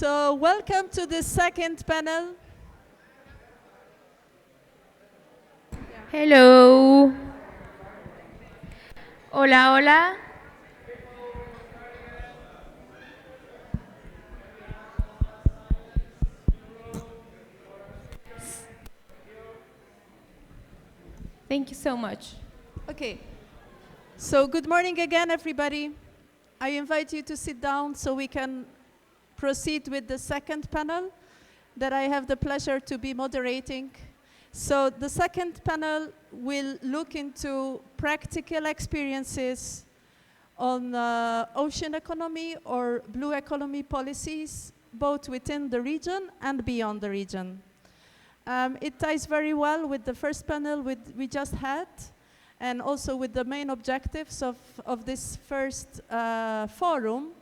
So welcome to the second panel. Hello. Hola, hola. Thank you so much. Okay. So good morning again, everybody. I invite you to sit down so we can proceed with the second panel that I have the pleasure to be moderating. So the second panel will look into practical experiences on ocean economy or blue economy policies, both within the region and beyond the region. It ties very well with the first panel we just had, and also with the main objectives of this first forum,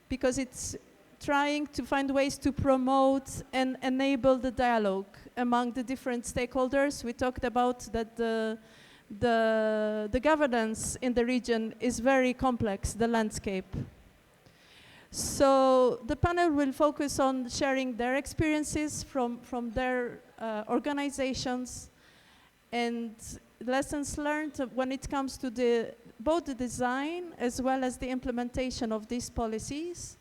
because it's trying to find ways to promote and enable the dialogue among the different stakeholders. We talked about that the governance in the region is very complex, the landscape. So the panel will focus on sharing their experiences from their organizations and lessons learned when it comes to both the design as well as the implementation of these policies,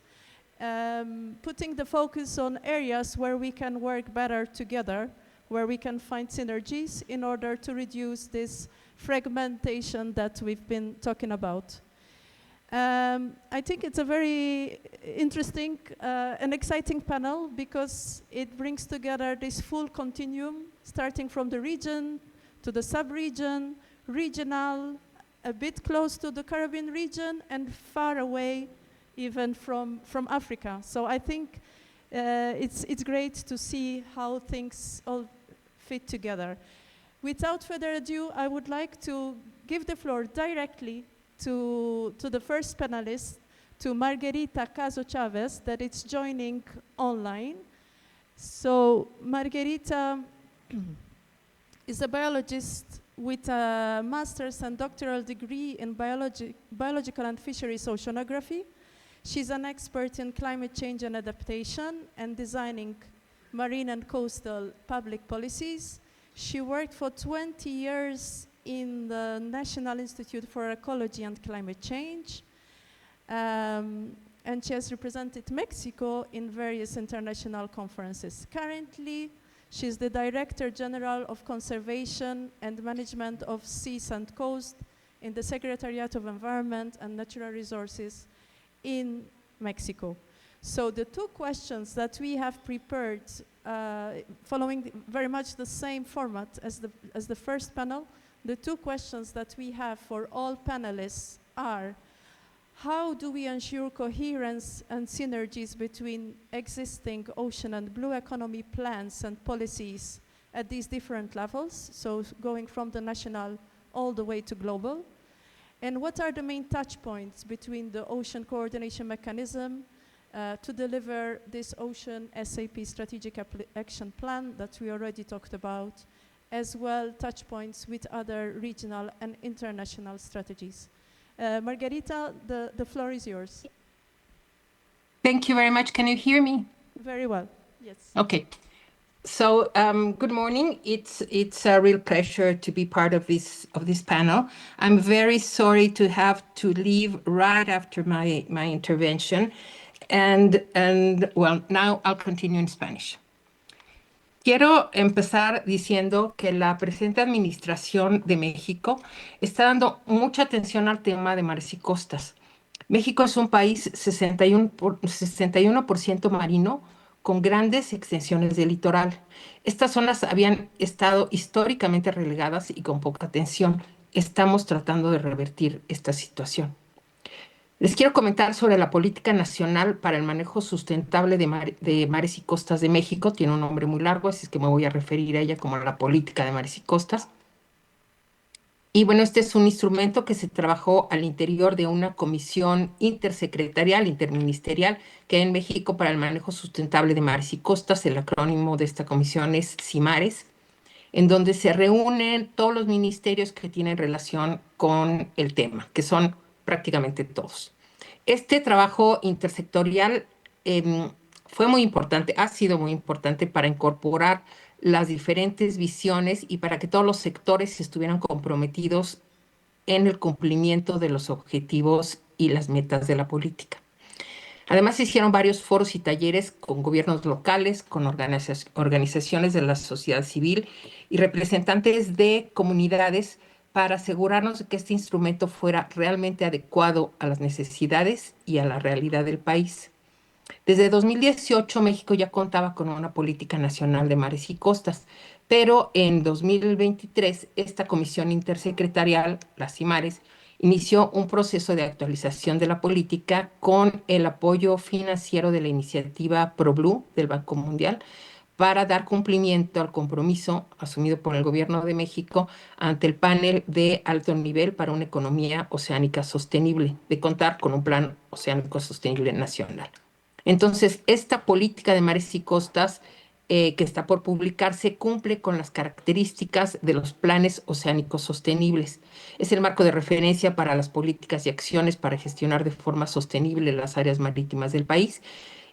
putting the focus on areas where we can work better together, where we can find synergies in order to reduce this fragmentation that we've been talking about. I think it's a very interesting and exciting panel because it brings together this full continuum, starting from the region to the sub-region, regional, a bit close to the Caribbean region, and far away even from Africa. So I think it's great to see how things all fit together. Without further ado, I would like to give the floor directly to the first panelist, to Margarita Caso Chavez, that is joining online. So Margarita is a biologist with a master's and doctoral degree in biological and fisheries oceanography. She's an expert in climate change and adaptation and designing marine and coastal public policies. She worked for 20 years in the National Institute for Ecology and Climate Change. And she has represented Mexico in various international conferences. Currently, she's the Director General of Conservation and Management of Seas and Coast in the Secretariat of Environment and Natural Resources in Mexico. So the two questions that we have prepared, following very much the same format as the first panel, the two questions that we have for all panelists are: how do we ensure coherence and synergies between existing ocean and blue economy plans and policies at these different levels, so going from the national all the way to global? And what are the main touch points between the ocean coordination mechanism to deliver this ocean SAP strategic action plan that we already talked about, as well touch points with other regional and international strategies? Margarita, the floor is yours. Thank you very much. Can you hear me? Very well, yes. Okay. So good morning. It's a real pleasure to be part of this panel. I'm very sorry to have to leave right after my intervention, and well, now I'll continue in Spanish. Quiero empezar diciendo que la presente administración de México está dando mucha atención al tema de mares y costas. México es un país 61% marino, con grandes extensiones de litoral. Estas zonas habían estado históricamente relegadas y con poca atención. Estamos tratando de revertir esta situación. Les quiero comentar sobre la Política Nacional para el Manejo Sustentable de Mares y Costas de México. Tiene un nombre muy largo, así es que me voy a referir a ella como la Política de Mares y Costas. Y bueno, este es un instrumento que se trabajó al interior de una comisión intersecretarial, interministerial, que hay en México para el manejo sustentable de mares y costas. El acrónimo de esta comisión es CIMARES, en donde se reúnen todos los ministerios que tienen relación con el tema, que son prácticamente todos. Este trabajo intersectorial fue muy importante, ha sido muy importante para incorporar las diferentes visiones y para que todos los sectores estuvieran comprometidos en el cumplimiento de los objetivos y las metas de la política. Además, se hicieron varios foros y talleres con gobiernos locales, con organizaciones de la sociedad civil y representantes de comunidades para asegurarnos de que este instrumento fuera realmente adecuado a las necesidades y a la realidad del país. Desde 2018, México ya contaba con una política nacional de mares y costas, pero en 2023, esta comisión intersecretarial, las CIMARES, inició un proceso de actualización de la política con el apoyo financiero de la iniciativa ProBlue del Banco Mundial para dar cumplimiento al compromiso asumido por el Gobierno de México ante el panel de alto nivel para una economía oceánica sostenible, de contar con un plan oceánico sostenible nacional. Entonces, esta política de mares y costas que está por publicarse cumple con las características de los planes oceánicos sostenibles. Es el marco de referencia para las políticas y acciones para gestionar de forma sostenible las áreas marítimas del país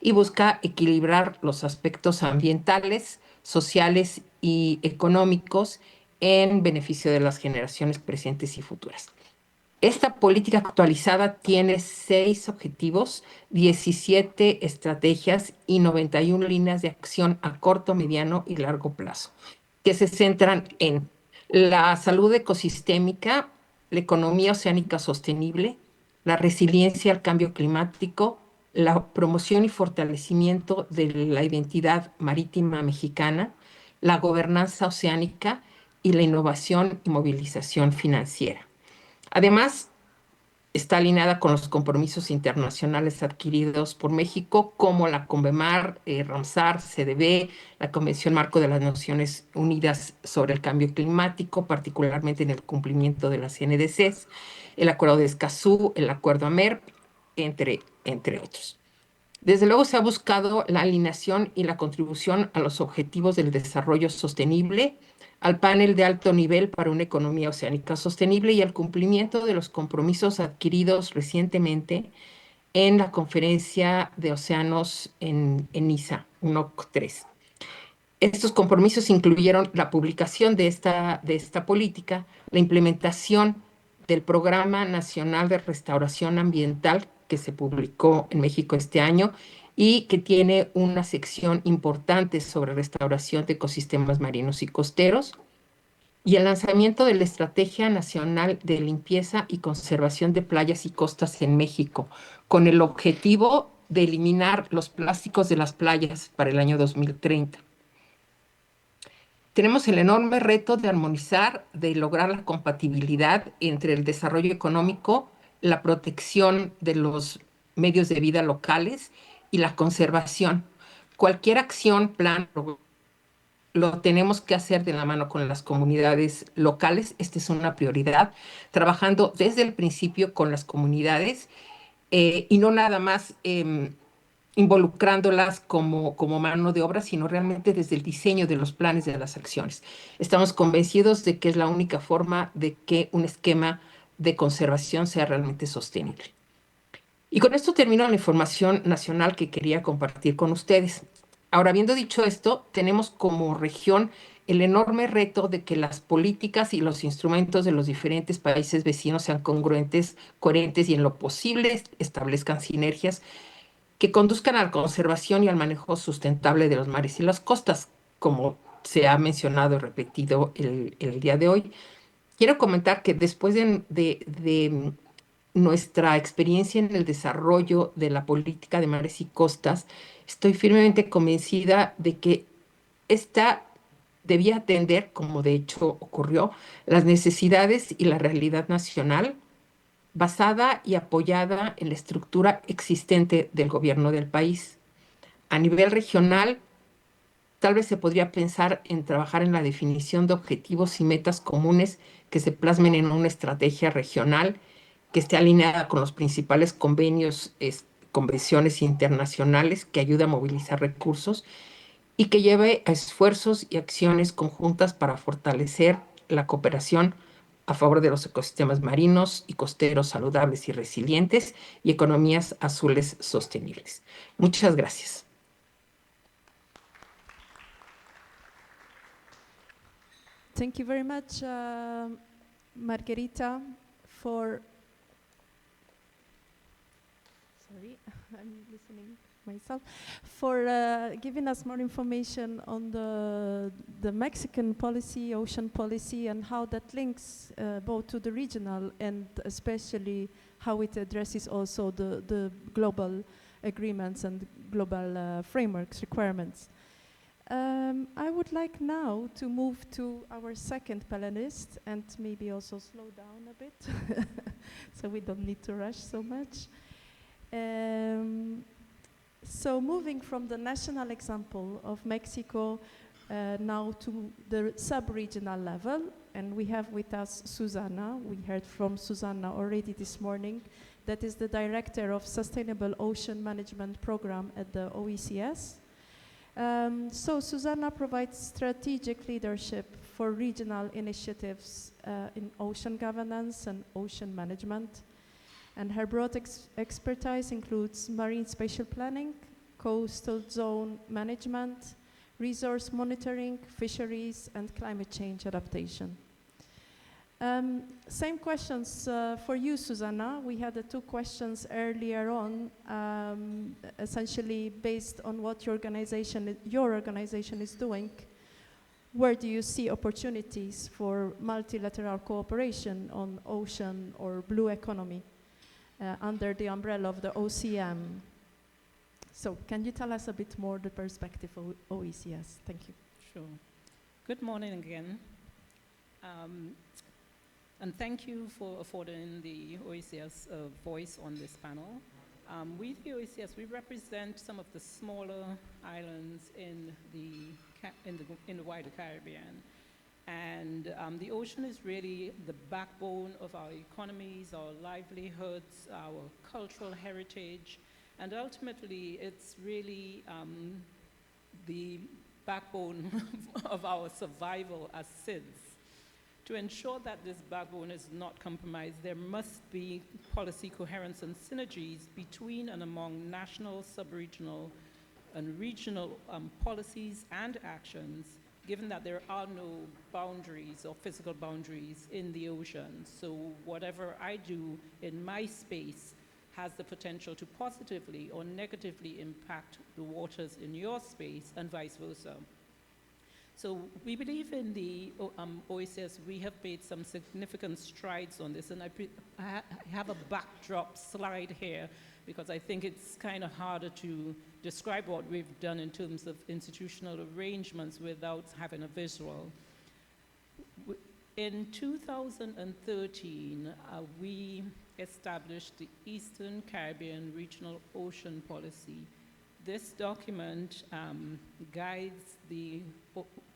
y busca equilibrar los aspectos ambientales, sociales y económicos en beneficio de las generaciones presentes y futuras. Esta política actualizada tiene 6 objetivos, 17 estrategias y 91 líneas de acción a corto, mediano y largo plazo, que se centran en la salud ecosistémica, la economía oceánica sostenible, la resiliencia al cambio climático, la promoción y fortalecimiento de la identidad marítima mexicana, la gobernanza oceánica y la innovación y movilización financiera. Además, está alineada con los compromisos internacionales adquiridos por México, como la CONVEMAR, Ramsar, CDB, la Convención Marco de las Naciones Unidas sobre el Cambio Climático, particularmente en el cumplimiento de las NDCs, el Acuerdo de Escazú, el Acuerdo AMER, entre otros. Desde luego se ha buscado la alineación y la contribución a los objetivos del desarrollo sostenible, al panel de alto nivel para una economía oceánica sostenible y al cumplimiento de los compromisos adquiridos recientemente en la Conferencia de Océanos en Niza, UNOC 3. Estos compromisos incluyeron la publicación de esta política, la implementación del Programa Nacional de Restauración Ambiental que se publicó en México este año y que tiene una sección importante sobre restauración de ecosistemas marinos y costeros, y el lanzamiento de la Estrategia Nacional de Limpieza y Conservación de Playas y Costas en México, con el objetivo de eliminar los plásticos de las playas para el año 2030. Tenemos el enorme reto de armonizar, de lograr la compatibilidad entre el desarrollo económico, la protección de los medios de vida locales y la conservación. Cualquier acción, plan, lo tenemos que hacer de la mano con las comunidades locales. Esta es una prioridad, trabajando desde el principio con las comunidades y no nada más involucrándolas como mano de obra, sino realmente desde el diseño de los planes de las acciones. Estamos convencidos de que es la única forma de que un esquema de conservación sea realmente sostenible. Y con esto termino la información nacional que quería compartir con ustedes. Ahora, habiendo dicho esto, tenemos como región el enorme reto de que las políticas y los instrumentos de los diferentes países vecinos sean congruentes, coherentes y en lo posible establezcan sinergias que conduzcan a la conservación y al manejo sustentable de los mares y las costas, como se ha mencionado y repetido el día de hoy. Quiero comentar que después de nuestra experiencia en el desarrollo de la política de mares y costas, estoy firmemente convencida de que esta debía atender, como de hecho ocurrió, las necesidades y la realidad nacional, basada y apoyada en la estructura existente del gobierno del país. A nivel regional, tal vez se podría pensar en trabajar en la definición de objetivos y metas comunes que se plasmen en una estrategia regional que esté alineada con los principales convenios, convenciones internacionales, que ayude a movilizar recursos y que lleve a esfuerzos y acciones conjuntas para fortalecer la cooperación a favor de los ecosistemas marinos y costeros saludables y resilientes y economías azules sostenibles. Muchas gracias. Thank you very much, Margherita, for... Sorry, I'm listening myself. For giving us more information on the Mexican policy, ocean policy, and how that links both to the regional and especially how it addresses also the global agreements and global frameworks requirements. I would like now to move to our second panelist and maybe also slow down a bit so we don't need to rush so much. So moving from the national example of Mexico now to the sub-regional level, and we have with us Susanna. We heard from Susanna already this morning. That is the Director of Sustainable Ocean Management Program at the OECS. So Susanna provides strategic leadership for regional initiatives in ocean governance and ocean management. And her broad expertise includes marine spatial planning, coastal zone management, resource monitoring, fisheries, and climate change adaptation. Same questions for you, Susanna. We had two questions earlier on, essentially based on what your organization is doing. Where do you see opportunities for multilateral cooperation on ocean or blue economy under the umbrella of the OCM? So can you tell us a bit more the perspective of OECS? Thank you. Sure. Good morning again. And thank you for affording the OECS voice on this panel. We, the OECS, we represent some of the smaller islands in the wider Caribbean. And the ocean is really the backbone of our economies, our livelihoods, our cultural heritage, and ultimately it's really the backbone of our survival as SIDS. To ensure that this backbone is not compromised, there must be policy coherence and synergies between and among national, sub-regional, and regional policies and actions, given that there are no boundaries or physical boundaries in the ocean. So whatever I do in my space has the potential to positively or negatively impact the waters in your space and vice versa. So we believe in the OECS, we have made some significant strides on this, and I have a backdrop slide here because I think it's kind of harder to describe what we've done in terms of institutional arrangements without having a visual. In 2013, we established the Eastern Caribbean Regional Ocean Policy. This document guides the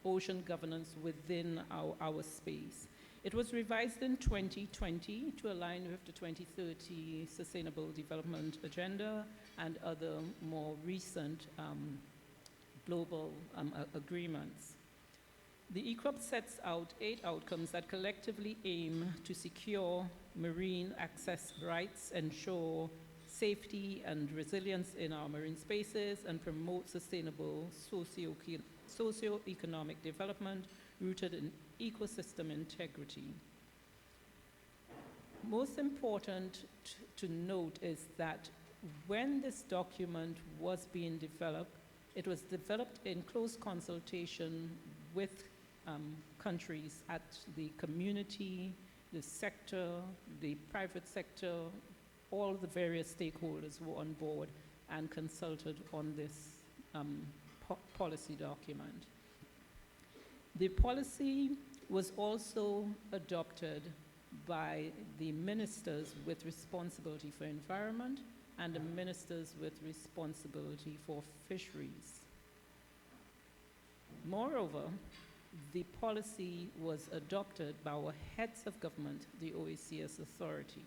ocean governance within our space. It was revised in 2020 to align with the 2030 Sustainable Development Agenda and other more recent global agreements. The ECOP sets out 8 outcomes that collectively aim to secure marine access rights, ensure safety and resilience in our marine spaces, and promote sustainable socio-economic development rooted in ecosystem integrity. Most important to note is that when this document was being developed, it was developed in close consultation with countries at the community, the sector, the private sector. All the various stakeholders were on board and consulted on this policy document. The policy was also adopted by the ministers with responsibility for environment and the ministers with responsibility for fisheries. Moreover, the policy was adopted by our heads of government, the OECS authority.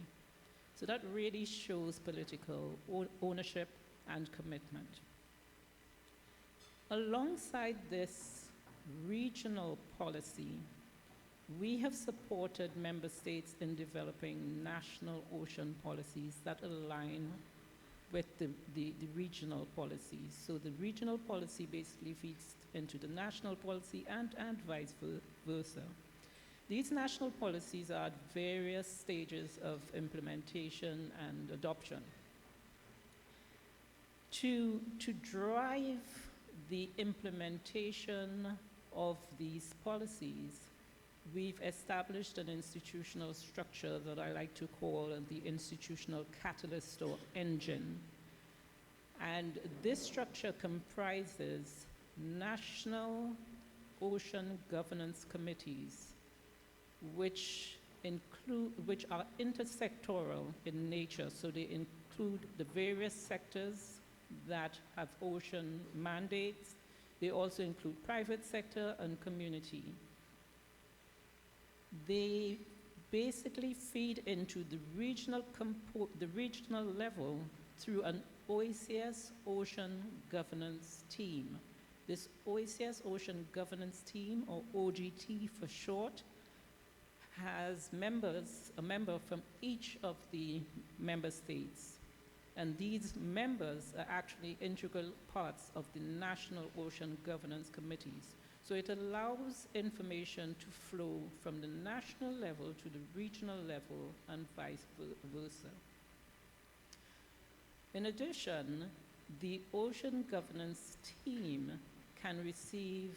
So that really shows political ownership and commitment. Alongside this regional policy, we have supported member states in developing national ocean policies that align with the regional policies. So the regional policy basically feeds into the national policy and vice versa. These national policies are at various stages of implementation and adoption. To drive the implementation of these policies, we've established an institutional structure that I like to call the institutional catalyst or engine. And this structure comprises national ocean governance committees, which are intersectoral in nature. So they include the various sectors that have ocean mandates. They also include private sector and community. They basically feed into the regional level through an OECS Ocean Governance Team. This OECS Ocean Governance Team, or OGT for short, has a member from each of the member states. And these members are actually integral parts of the National Ocean Governance Committees. So it allows information to flow from the national level to the regional level and vice versa. In addition, the Ocean Governance Team can receive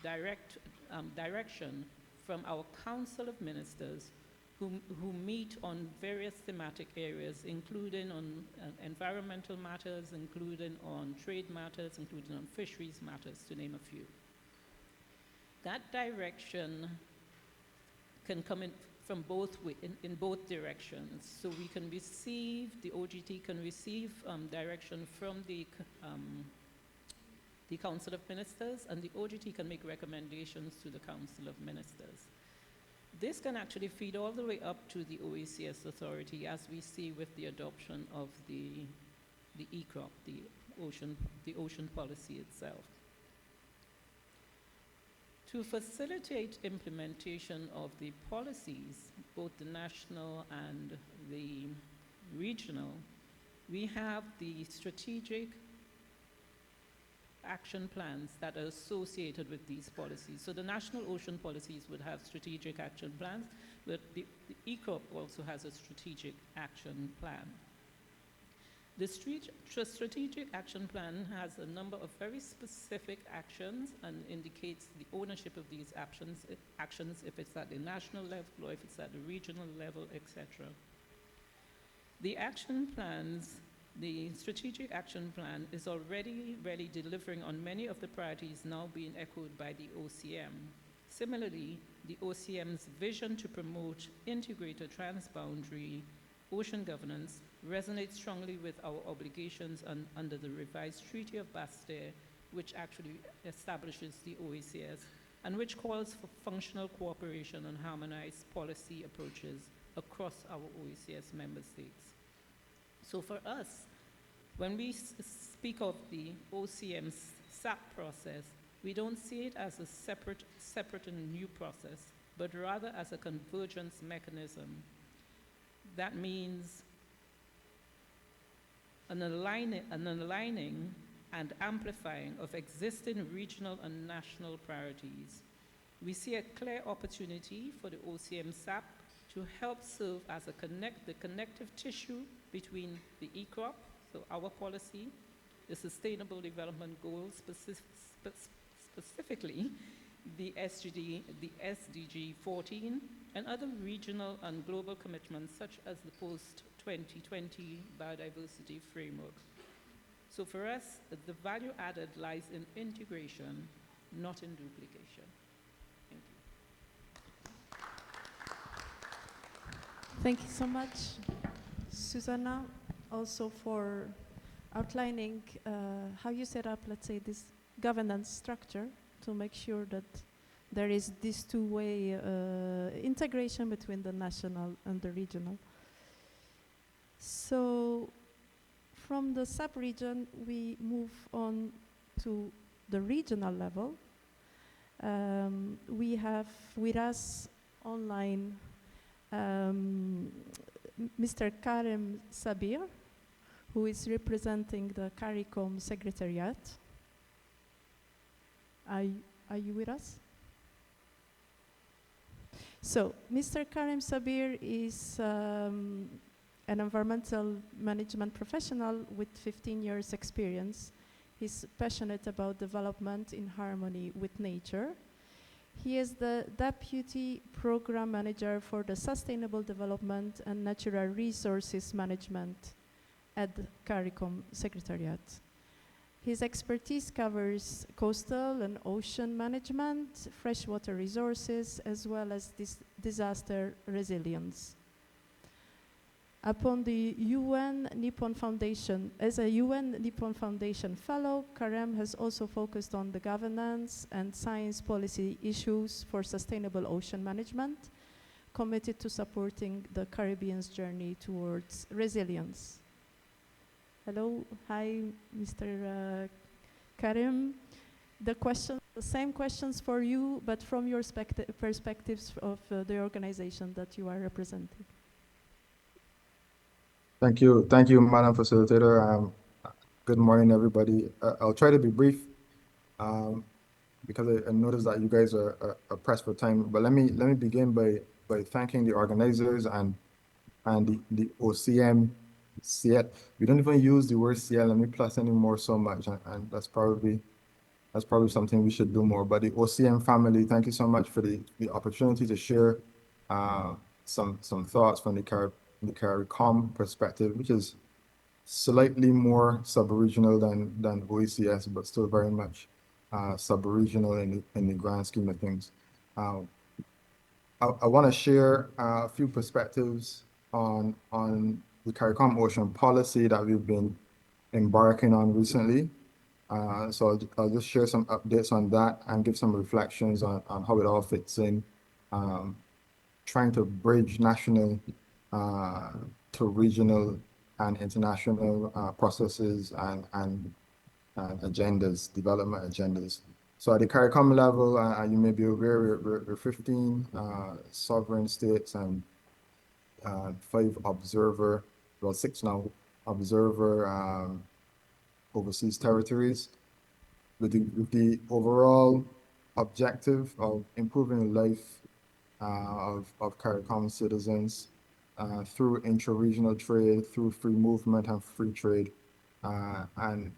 direction from our Council of Ministers who meet on various thematic areas, including on environmental matters, including on trade matters, including on fisheries matters, to name a few. That direction can come in from in both directions. So we can receive, the OGT can receive direction from the Council of Ministers, and the OGT can make recommendations to the Council of Ministers. This can actually feed all the way up to the OECS authority, as we see with the adoption of the ECROP, the ocean policy itself. To facilitate implementation of the policies, both the national and the regional, we have the strategic action plans that are associated with these policies. So the national ocean policies would have strategic action plans, but the ECOP also has a strategic action plan. The strategic action plan has a number of very specific actions and indicates the ownership of these actions if it's at the national level or if it's at the regional level, etc. The action plans, the strategic action plan is already really delivering on many of the priorities now being echoed by the OCM. Similarly, the OCM's vision to promote integrated transboundary ocean governance resonates strongly with our obligations under the revised Treaty of Bastille, which actually establishes the OECS and which calls for functional cooperation and harmonized policy approaches across our OECS member states. So for us, when we speak of the OCM's SAP process, we don't see it as a separate and new process, but rather as a convergence mechanism. That means an aligning and amplifying of existing regional and national priorities. We see a clear opportunity for the OCM SAP to help serve as the connective tissue between the ECROP, so our policy, the Sustainable Development Goals, specifically the SDG 14, and other regional and global commitments such as the post-2020 biodiversity framework. So for us, the value added lies in integration, not in duplication. Thank you. Thank you so much, Susanna, also for outlining how you set up, let's say, this governance structure to make sure that there is this two-way integration between the national and the regional. So from the sub-region, we move on to the regional level. We have with us online Mr. Karem Sabir, who is representing the CARICOM Secretariat. Are you with us? So, Mr. Karim Sabir is an environmental management professional with 15 years experience. He's passionate about development in harmony with nature. He is the Deputy Program Manager for the Sustainable Development and Natural Resources Management at the CARICOM Secretariat. His expertise covers coastal and ocean management, freshwater resources, as well as disaster resilience. Upon the UN Nippon Foundation, as a UN Nippon Foundation Fellow, Karim has also focused on the governance and science policy issues for sustainable ocean management, committed to supporting the Caribbean's journey towards resilience. Hello, hi, Mr. Karim. The same questions for you, but from your perspectives of the organization that you are representing. Thank you, Madam Facilitator. Good morning, everybody. I'll try to be brief because I noticed that you guys are pressed for time. But let me begin by thanking the organizers and the OCM CL. We don't even use the word CL and plus anymore so much, and that's probably something we should do more. But the OCM family, thank you so much for the opportunity to share some thoughts from the CARICOM perspective, which is slightly more sub-regional than OECS, but still very much sub-regional in the grand scheme of things. I want to share a few perspectives on the CARICOM ocean policy that we've been embarking on recently. So I'll just share some updates on that and give some reflections on how it all fits in, trying to bridge national to regional and international processes and agendas, development agendas. So at the CARICOM level, you may be aware, we're 15 sovereign states and 5 observer, well 6 now, observer overseas territories with the overall objective of improving the life of CARICOM citizens through intra-regional trade, through free movement and free trade. And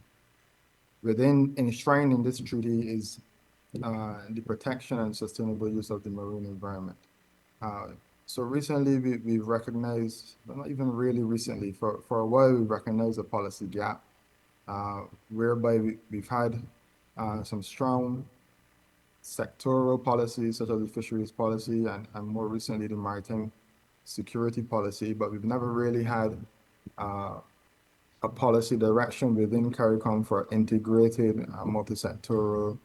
enshrined in this treaty is the protection and sustainable use of the marine environment. So recently we've recognized, well, not even really recently, for a while we recognized a policy gap whereby we've had some strong sectoral policies such as the fisheries policy and more recently the maritime security policy, but we've never really had a policy direction within CARICOM for integrated multi-sectoral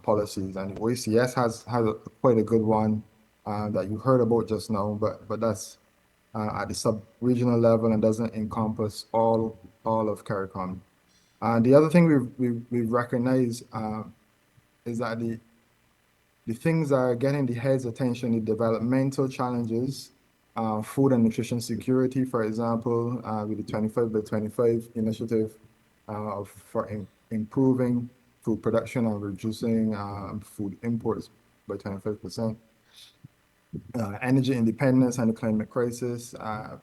policies. And OECS has quite a good one that you heard about just now, but that's at the sub-regional level and doesn't encompass all of CARICOM. The other thing we've recognized is that the things that are getting the head's attention, the developmental challenges, food and nutrition security, for example, with the 25 by 25 initiative for improving food production and reducing food imports by 25%. Energy independence and the climate crisis,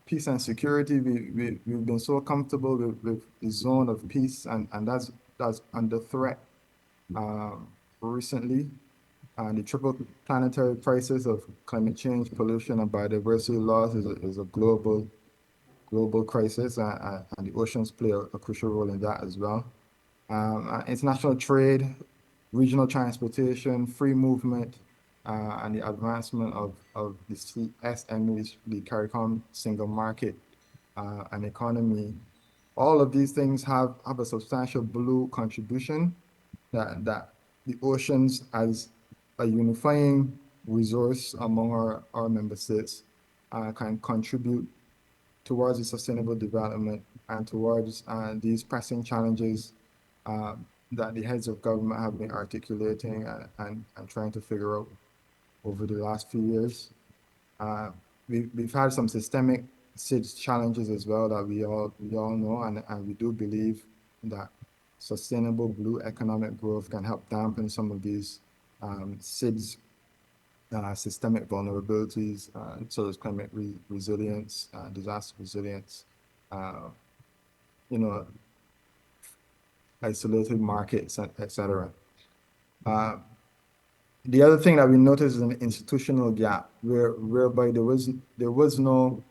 peace and security. We've been so comfortable with the zone of peace, and that's under threat recently. The triple planetary crisis of climate change, pollution, and biodiversity loss is a global crisis, and the oceans play a crucial role in that as well. International trade, regional transportation, free movement, and the advancement of the SMEs, the CARICOM single market and economy. All of these things have a substantial blue contribution that the oceans as a unifying resource among our member states can contribute towards the sustainable development and towards these pressing challenges that the heads of government have been articulating and trying to figure out over the last few years. We've had some systemic SIDS challenges as well that we all know, and we do believe that sustainable blue economic growth can help dampen some of these SIDS systemic vulnerabilities, such as climate resilience, disaster resilience, you know, isolated markets, etc. The other thing that we noticed is an institutional gap whereby there was no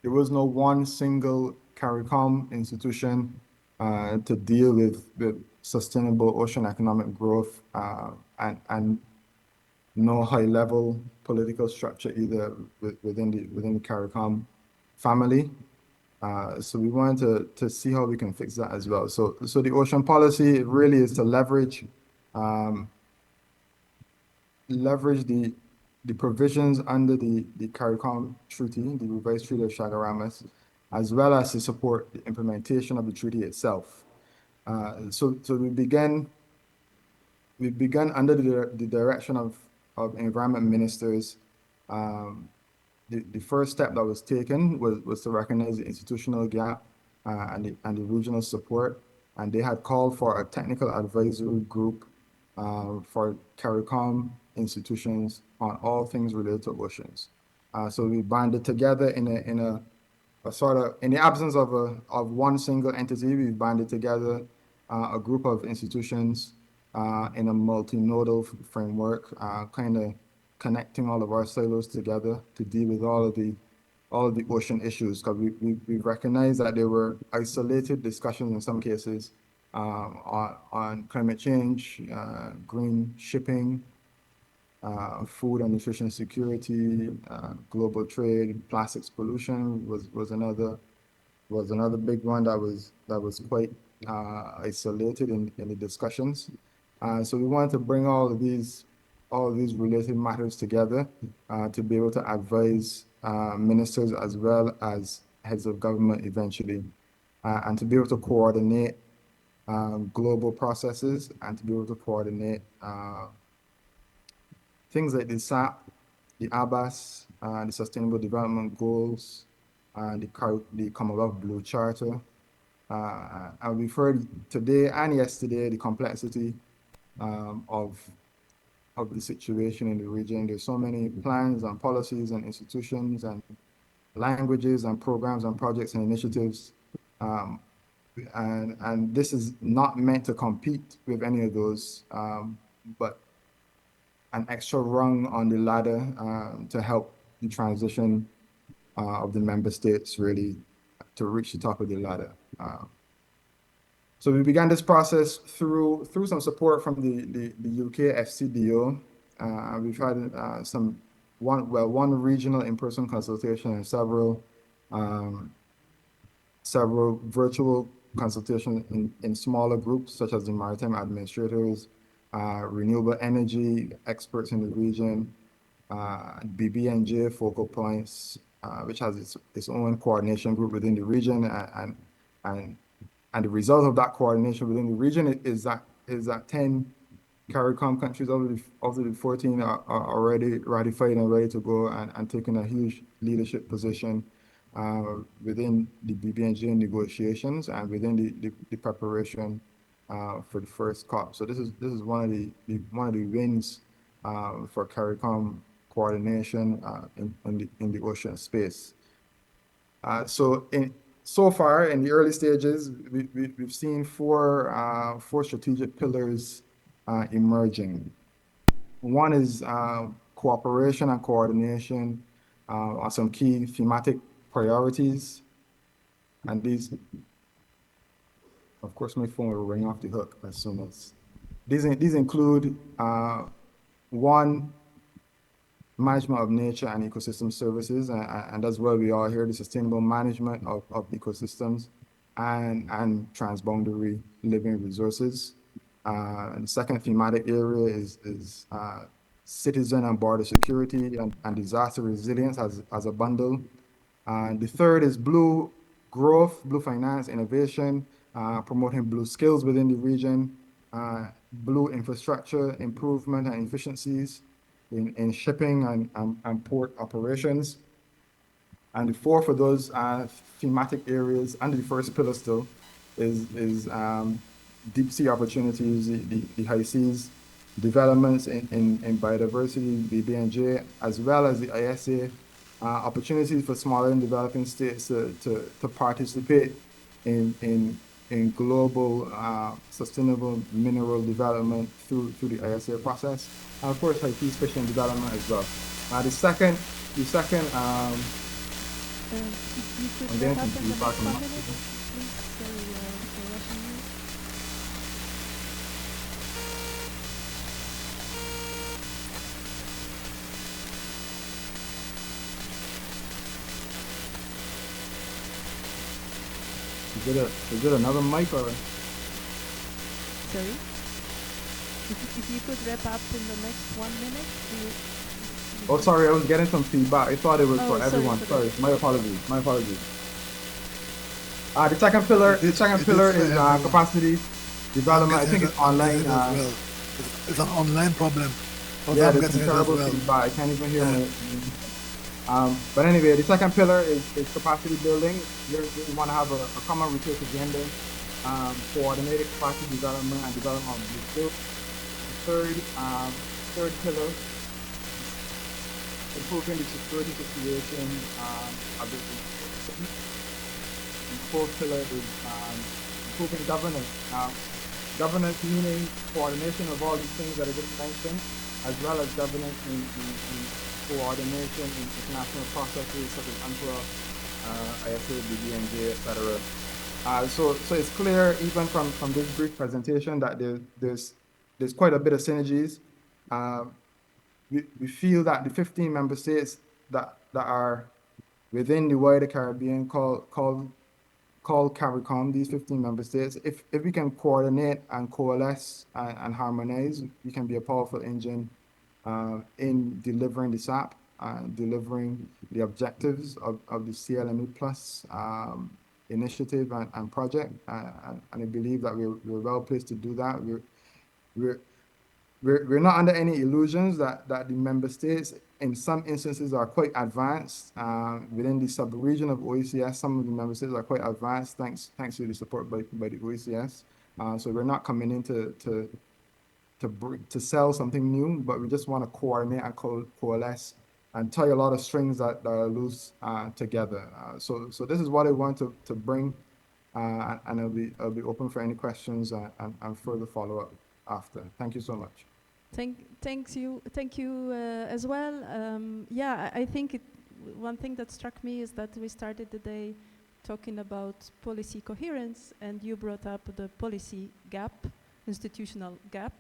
one single CARICOM institution to deal with the sustainable ocean economic growth and no high-level political structure either within the CARICOM family. So we wanted to see how we can fix that as well. So the ocean policy really is to leverage the provisions under the CARICOM Treaty, the revised Treaty of Chaguaramas, as well as to support the implementation of the treaty itself. So we began under the direction of environment ministers. The first step that was taken was to recognize the institutional gap and the regional support, and they had called for a technical advisory group for CARICOM institutions on all things related to oceans. So we banded together in a sort of, in the absence of one single entity, we banded together a group of institutions in a multinodal framework, kind of connecting all of our silos together to deal with all of the ocean issues, because we recognize that there were isolated discussions in some cases on climate change, green shipping, food and nutrition security, global trade, plastics pollution was another big one that was quite isolated in the discussions. So we wanted to bring all of these related matters together to be able to advise ministers as well as heads of government eventually, and to be able to coordinate global processes and to be able to coordinate things like the SAP, the ABAS, the Sustainable Development Goals, the Commonwealth Blue Charter. And we've heard today and yesterday the complexity of the situation in the region. There's so many plans and policies and institutions and languages and programs and projects and initiatives. And this is not meant to compete with any of those, but an extra rung on the ladder to help the transition of the member states really to reach the top of the ladder. So we began this process through some support from the UK FCDO. We've had one regional in-person consultation and several virtual consultations in smaller groups, such as the maritime administrators, renewable energy experts in the region, BBNJ focal points, which has its own coordination group within the region, and the result of that coordination within the region is that 10 CARICOM countries of the 14 are already ratified and ready to go and taking a huge leadership position within the BBNJ negotiations and within the preparation for the first COP. So this is one of the wins for CARICOM coordination in the ocean space. So far in the early stages, we've seen four strategic pillars emerging. One is cooperation and coordination on some key thematic priorities, and these, of course, my phone will ring off the hook as soon as these include one, management of nature and ecosystem services, and that's where we are here, the sustainable management of ecosystems and transboundary living resources. And the second thematic area is citizen and border security and disaster resilience as a bundle. The third is blue growth, blue finance, innovation, promoting blue skills within the region, blue infrastructure improvement and efficiencies in shipping and port operations. And the fourth of those thematic areas under the first pillar still is deep sea opportunities, the high seas, developments in biodiversity, the BNJ, as well as the ISA, opportunities for smaller and developing states to participate in global sustainable mineral development through the ISA process, and of course, high seas fishing development as well. If you could I'm wrap getting up some in the feedback next on 1 that. minute, please. Sorry, for rushing you. Is it another mic or? Sorry. If you could wrap up in the next 1 minute. Oh, sorry, I was getting some feedback. I thought it was Oh, for sorry everyone. for Sorry, that. my apologies. My apologies. The second pillar It is for is everyone. capacity development. I I'm think getting it's online. it as well. It's an online problem. Also, Yeah, I'm there's some getting it as terrible well. feedback. I can't even hear Yeah. But anyway, the second pillar is capacity building. We want to have a common research agenda, coordinated capacity development and development of the skills. Third pillar, improving the security situation of the city. And fourth pillar is improving governance. Governance meaning coordination of all these things that I just mentioned, as well as governance in coordination in international processes such as UNCLOS, ISA, BBNJ, etc. So it's clear even from this brief presentation that there's quite a bit of synergies. We feel that the 15 member states that are within the wider Caribbean called CARICOM, these 15 member states, if we can coordinate and coalesce and harmonize, we can be a powerful engine in delivering the SAP, delivering the objectives of the CLME Plus initiative and project. And I believe that we're well placed to do that. We're not under any illusions that the member states in some instances are quite advanced within the sub-region of OECS. Some of the member states are quite advanced thanks to the support by the OECS. So we're not coming in to sell something new, but we just want to coordinate and coalesce and tie a lot of strings that are loose together. So this is what I want to bring, and I'll be open for any questions and further follow-up after. Thank you so much. Thank you as well. Yeah, I think one thing that struck me is that we started the day talking about policy coherence, and you brought up the policy gap, institutional gap,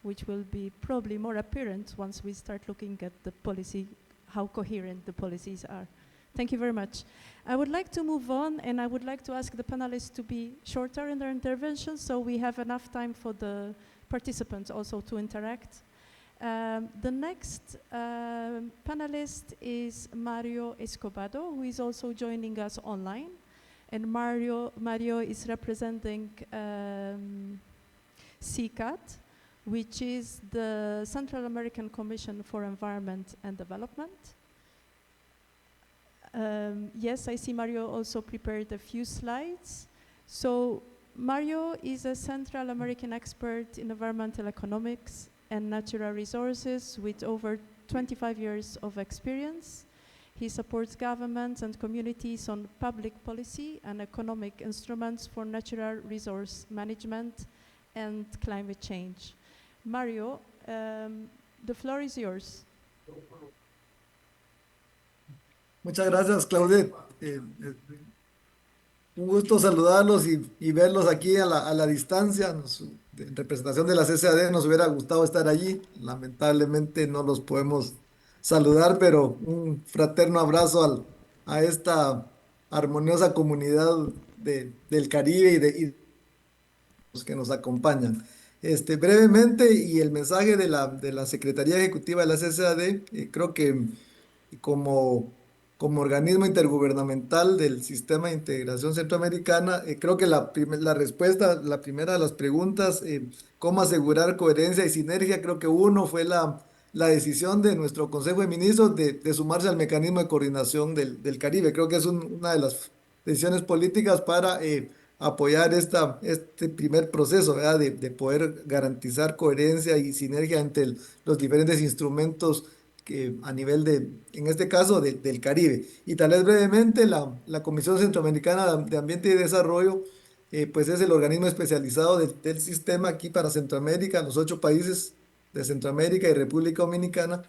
which will be probably more apparent once we start looking at the policy, how coherent the policies are. Thank you very much. I would like to move on, and I would like to ask the panelists to be shorter in their interventions so we have enough time for the participants also to interact. The next panelist is Mario Escobedo, who is also joining us online. And Mario is representing CICAD, which is the Central American Commission for Environment and Development. Yes, I see Mario also prepared a few slides. So Mario is a Central American expert in environmental economics and natural resources with over 25 years of experience. He supports governments and communities on public policy and economic instruments for natural resource management and climate change. Mario, the floor is yours. Muchas gracias, Claudette. Un gusto saludarlos y verlos aquí a la distancia. En representación de la CCAD nos hubiera gustado estar allí. Lamentablemente no los podemos saludar, pero un fraterno abrazo a esta armoniosa comunidad del Caribe y los que nos acompañan. Brevemente, y el mensaje de la Secretaría Ejecutiva de la CCAD, creo que como organismo intergubernamental del Sistema de Integración Centroamericana, creo que la respuesta, la primera de las preguntas, cómo asegurar coherencia y sinergia, creo que uno fue la la decisión de nuestro Consejo de Ministros de sumarse al mecanismo de coordinación del Caribe. Creo que es una de las decisiones políticas para apoyar este primer proceso, ¿verdad? De poder garantizar coherencia y sinergia entre los diferentes instrumentos que a nivel en este caso, del Caribe. Y tal vez brevemente, la Comisión Centroamericana de Ambiente y Desarrollo, pues es el organismo especializado del sistema aquí para Centroamérica, los 8 países de Centroamérica y República Dominicana,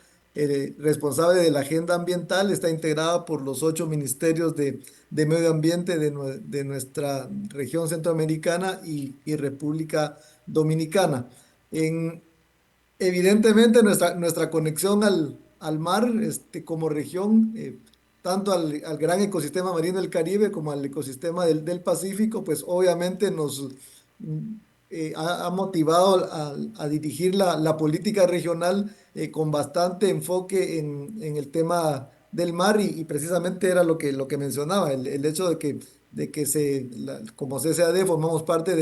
responsable de la agenda ambiental, está integrada por los 8 ministerios de medio ambiente de nuestra región centroamericana y República Dominicana. En, Evidentemente nuestra conexión al mar, como región, tanto al gran ecosistema marino del Caribe como al ecosistema del Pacífico, pues obviamente mm, ha motivado a dirigir la política regional con bastante enfoque en el tema del mar y precisamente era lo que mencionaba, el hecho de que como CCAD formamos parte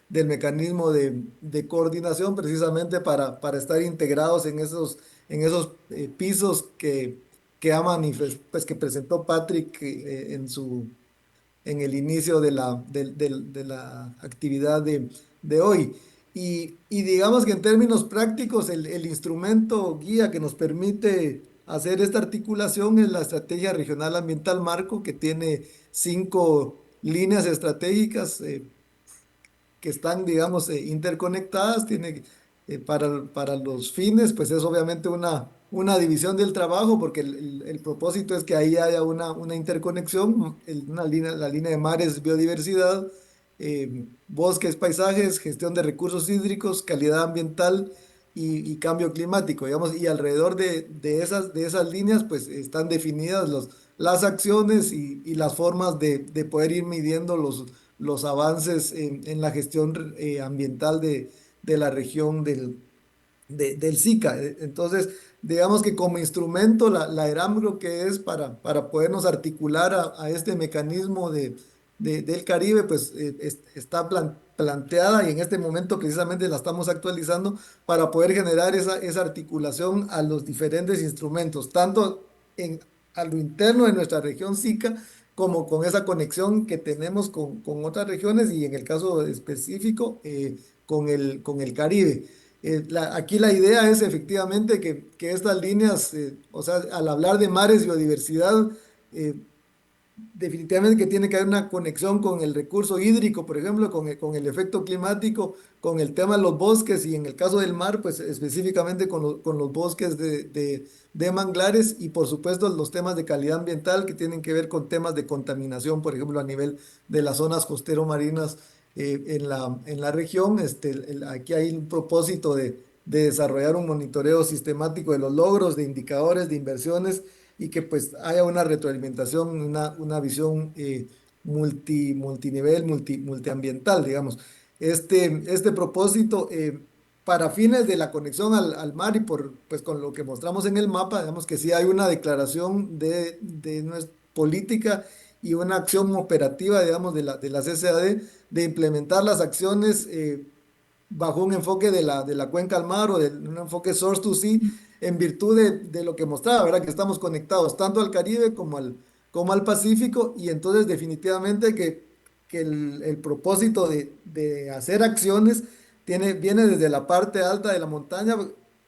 del mecanismo de coordinación precisamente para estar integrados en esos pisos que presentó Patrick en el inicio de la actividad de hoy. Y digamos que en términos prácticos, el instrumento guía que nos permite hacer esta articulación es la Estrategia Regional Ambiental Marco, que tiene 5 líneas estratégicas que están, digamos, interconectadas, para los fines, pues es obviamente una división del trabajo, porque el propósito es que ahí haya una interconexión, la línea de mares, biodiversidad, bosques, paisajes, gestión de recursos hídricos, calidad ambiental y cambio climático, digamos, y alrededor de esas líneas, pues están definidas las acciones y las formas de poder ir midiendo los avances en la gestión ambiental de la región del SICA. Entonces, digamos que como instrumento, la ERAM creo que es para podernos articular a este mecanismo del Caribe, pues está planteada y en este momento precisamente la estamos actualizando para poder generar esa articulación a los diferentes instrumentos, tanto a lo interno de nuestra región SICA, como con esa conexión que tenemos con otras regiones y en el caso específico con el Caribe. Aquí la idea es efectivamente que estas líneas, o sea, al hablar de mares y biodiversidad, eh, definitivamente que tiene que haber una conexión con el recurso hídrico, por ejemplo, con el efecto climático, con el tema de los bosques y en el caso del mar, pues específicamente con los bosques de manglares y por supuesto los temas de calidad ambiental que tienen que ver con temas de contaminación, por ejemplo, a nivel de las zonas costero-marinas en la región. Aquí hay un propósito de desarrollar un monitoreo sistemático de los logros, de indicadores, de inversiones y que pues haya una retroalimentación, una visión multinivel, multiambiental, digamos. Este propósito, para fines de la conexión al mar y pues con lo que mostramos en el mapa, digamos que sí hay una declaración de nuestra política y una acción operativa, digamos, de la CCAD de implementar las acciones bajo un enfoque de la cuenca al mar o de un enfoque source to sea, en virtud de lo que mostraba, ¿verdad? Que estamos conectados tanto al Caribe como al Pacífico y entonces definitivamente que el propósito de hacer acciones viene desde la parte alta de la montaña,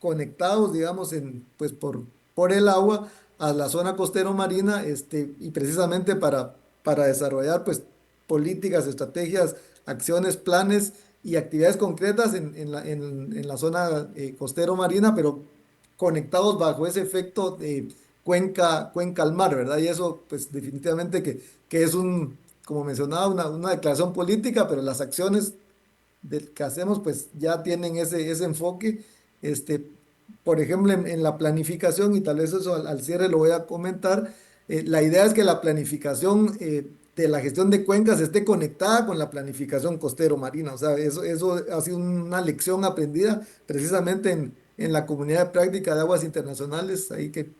conectados, digamos, pues por el agua a la zona costero marina, y precisamente para desarrollar pues políticas, estrategias, acciones, planes y actividades concretas en la zona costero marina, pero conectados bajo ese efecto de cuenca al mar, ¿verdad? Y eso, pues definitivamente que es como mencionaba, una declaración política, pero las acciones que hacemos, pues ya tienen ese enfoque. Este, por ejemplo, en la planificación, y tal vez eso al cierre lo voy a comentar, la idea es que la planificación de la gestión de cuencas esté conectada con la planificación costero-marina. O sea, eso ha sido una lección aprendida precisamente en la comunidad de práctica de aguas internacionales, ahí que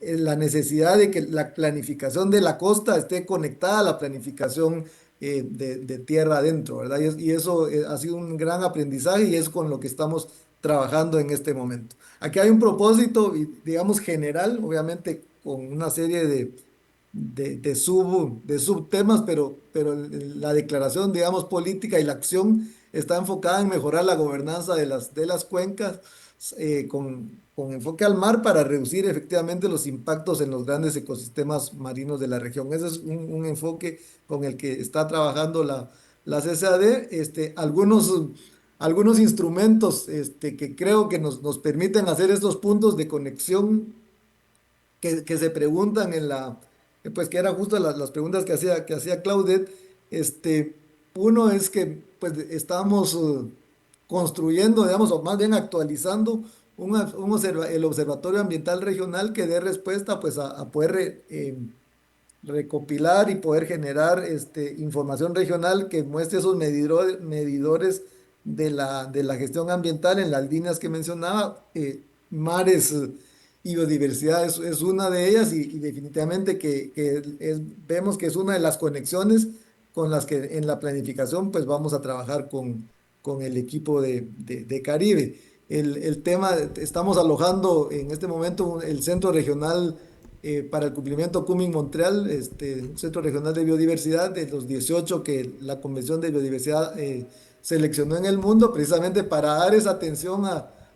la necesidad de que la planificación de la costa esté conectada a la planificación de tierra adentro, ¿verdad? Y eso ha sido un gran aprendizaje y es con lo que estamos trabajando en este momento. Aquí hay un propósito, digamos, general, obviamente con una serie de subtemas, pero la declaración, digamos, política y la acción está enfocada en mejorar la gobernanza de las cuencas con enfoque al mar para reducir efectivamente los impactos en los grandes ecosistemas marinos de la región. Ese es un enfoque con el que está trabajando la CCAD. Algunos instrumentos que creo que nos permiten hacer estos puntos de conexión que se preguntan pues que eran justo las preguntas que hacía Claudette. Uno es que pues estamos construyendo, digamos, o más bien actualizando el Observatorio Ambiental Regional que dé respuesta pues a poder recopilar y poder generar información regional que muestre esos medidores de la gestión ambiental en las líneas que mencionaba. Mares y biodiversidad es una de ellas y definitivamente vemos que es una de las conexiones con las que en la planificación pues vamos a trabajar con el equipo de Caribe. El tema, estamos alojando en este momento el Centro Regional para el cumplimiento Cumming-Montreal, un centro regional de biodiversidad de los 18 que la Convención de Biodiversidad seleccionó en el mundo, precisamente para dar esa atención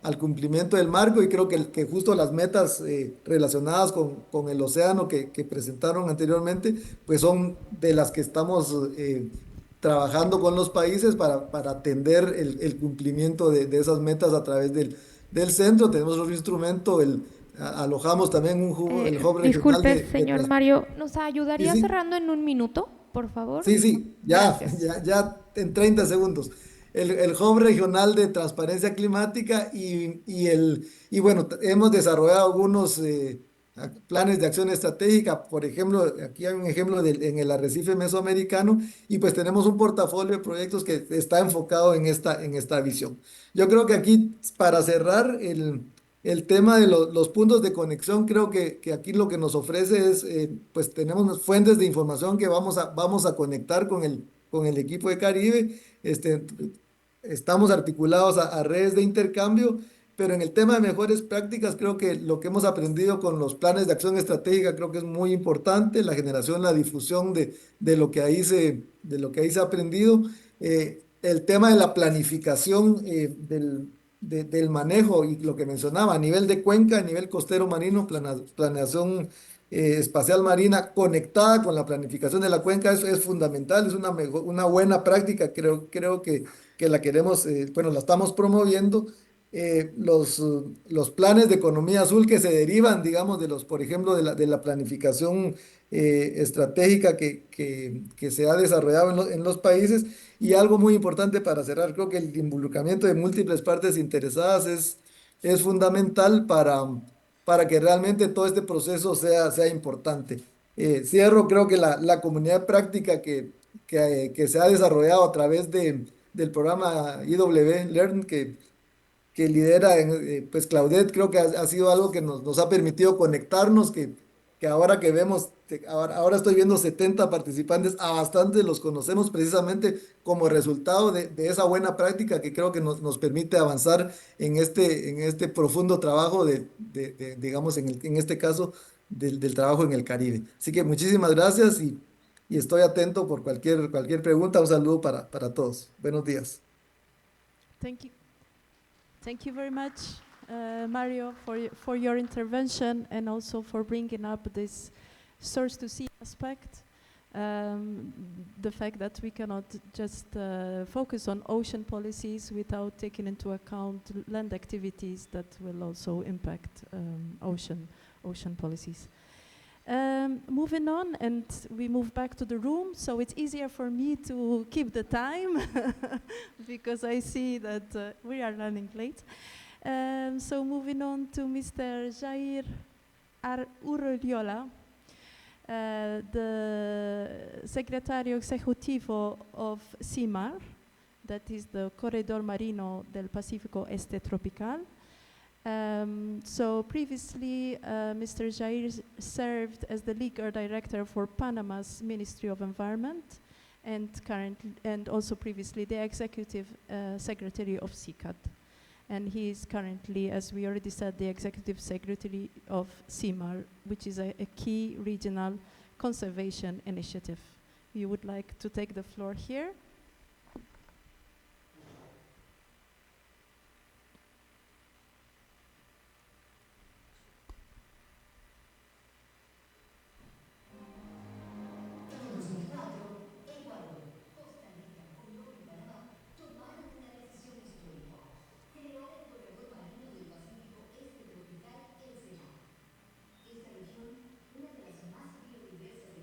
al cumplimiento del marco. Y creo que justo las metas relacionadas con el océano que presentaron anteriormente, pues son de las que estamos trabajando con los países para atender el cumplimiento de esas metas a través del centro. Tenemos otro instrumento, alojamos también el hub regional Disculpe, señor Mario, ¿nos ayudaría Sí, cerrando en un minuto, por favor? sí, Gracias. ya en 30 segundos. El hub regional de transparencia climática y bueno, hemos desarrollado algunos planes de acción estratégica. Por ejemplo, aquí hay un ejemplo en el arrecife mesoamericano y pues tenemos un portafolio de proyectos que está enfocado en esta visión. Yo creo que aquí, para cerrar el tema de los puntos de conexión, creo que aquí lo que nos ofrece es, pues tenemos fuentes de información que vamos a conectar con el equipo de Caribe. Estamos articulados a redes de intercambio, pero en el tema de mejores prácticas, creo que lo que hemos aprendido con los planes de acción estratégica, creo que es muy importante, la generación, la difusión de lo que de lo que ahí se ha aprendido. El tema de la planificación del manejo y lo que mencionaba a nivel de cuenca, a nivel costero marino, planeación espacial marina conectada con la planificación de la cuenca, eso es fundamental, es una buena práctica, creo que la queremos, bueno, la estamos promoviendo. Los planes de economía azul que se derivan, digamos, por ejemplo, de la planificación estratégica que se ha desarrollado en los países. Y algo muy importante para cerrar, creo que el involucramiento de múltiples partes interesadas es fundamental para que realmente todo este proceso sea importante. Cierro, creo que la comunidad práctica que se ha desarrollado a través del programa IW Learn, que lidera pues Claudette, creo que ha sido algo que nos ha permitido conectarnos, que ahora que vemos, ahora estoy viendo 70 participantes, a bastantes los conocemos precisamente como resultado de esa buena práctica que creo que nos permite avanzar en este profundo trabajo digamos, en este caso, del trabajo en el Caribe. Así que muchísimas gracias y estoy atento por cualquier pregunta. Un saludo para todos. Buenos días. Thank you. Thank you very much, Mario, for your intervention and also for bringing up this source to sea aspect. The fact that we cannot just focus on ocean policies without taking into account land activities that will also impact ocean policies. Moving on, and we move back to the room, so it's easier for me to keep the time because I see that we are running late. So moving on to Mr. Jair Urriola, the Secretario Ejecutivo of CIMAR, that is the Corredor Marino del Pacífico Este Tropical. So previously, Mr. Jair served as the legal director for Panama's Ministry of Environment and also previously the executive secretary of CICAD. And he is currently, as we already said, the executive secretary of CIMAR, which is a key regional conservation initiative. You would like to take the floor here?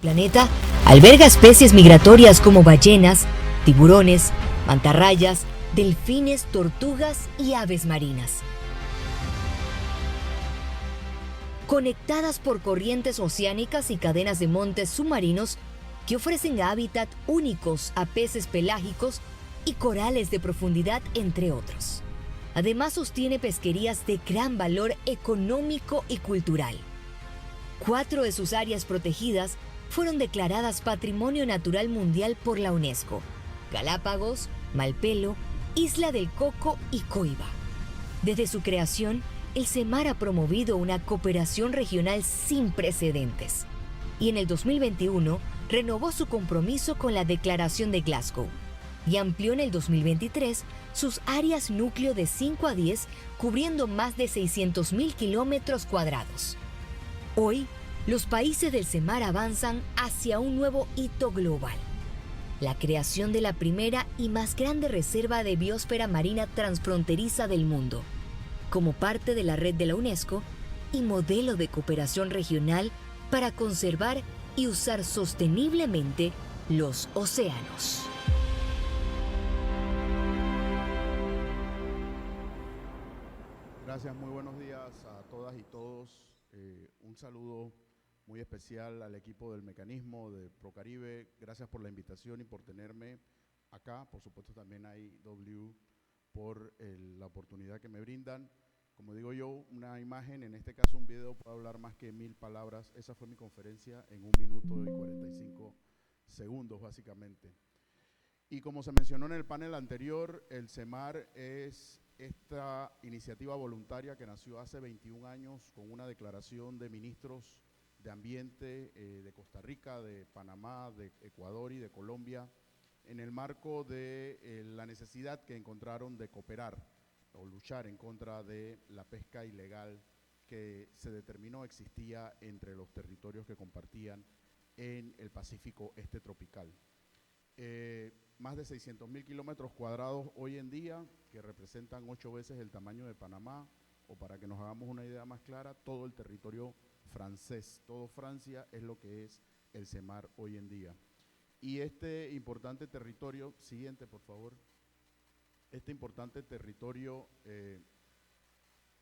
Planeta alberga especies migratorias como ballenas, tiburones, mantarrayas, delfines, tortugas y aves marinas. Conectadas por corrientes oceánicas y cadenas de montes submarinos que ofrecen hábitat únicos a peces pelágicos y corales de profundidad, entre otros. Además, sostiene pesquerías de gran valor económico y cultural. 4 de sus áreas protegidas fueron declaradas Patrimonio Natural Mundial por la UNESCO: Galápagos, Malpelo, Isla del Coco y Coiba. Desde su creación, el CEMAR ha promovido una cooperación regional sin precedentes y en el 2021 renovó su compromiso con la Declaración de Glasgow y amplió en el 2023 sus áreas núcleo de 5 a 10, cubriendo más de 600.000 kilómetros cuadrados. Hoy, los países del CEMAR avanzan hacia un nuevo hito global: la creación de la primera y más grande reserva de biosfera marina transfronteriza del mundo, como parte de la red de la UNESCO y modelo de cooperación regional para conservar y usar sosteniblemente los océanos. Gracias, muy buenos días a todas y todos. Un saludo muy especial al equipo del mecanismo de Procaribe. Gracias por la invitación y por tenerme acá. Por supuesto también a IW por la oportunidad que me brindan. Como digo yo, una imagen, en este caso un video, puede hablar más que 1000 palabras. Esa fue mi conferencia en 1 minuto y 45 segundos, básicamente. Y como se mencionó en el panel anterior, el CEMAR es esta iniciativa voluntaria que nació hace 21 años con una declaración de ministros de ambiente de Costa Rica, de Panamá, de Ecuador y de Colombia, en el marco de la necesidad que encontraron de cooperar o luchar en contra de la pesca ilegal que se determinó existía entre los territorios que compartían en el Pacífico Este tropical. Más de 600.000 kilómetros cuadrados hoy en día, que representan 8 veces el tamaño de Panamá, o para que nos hagamos una idea más clara, todo el territorio francés, todo Francia es lo que es el CEMAR hoy en día. Y este importante territorio, siguiente por favor, este importante territorio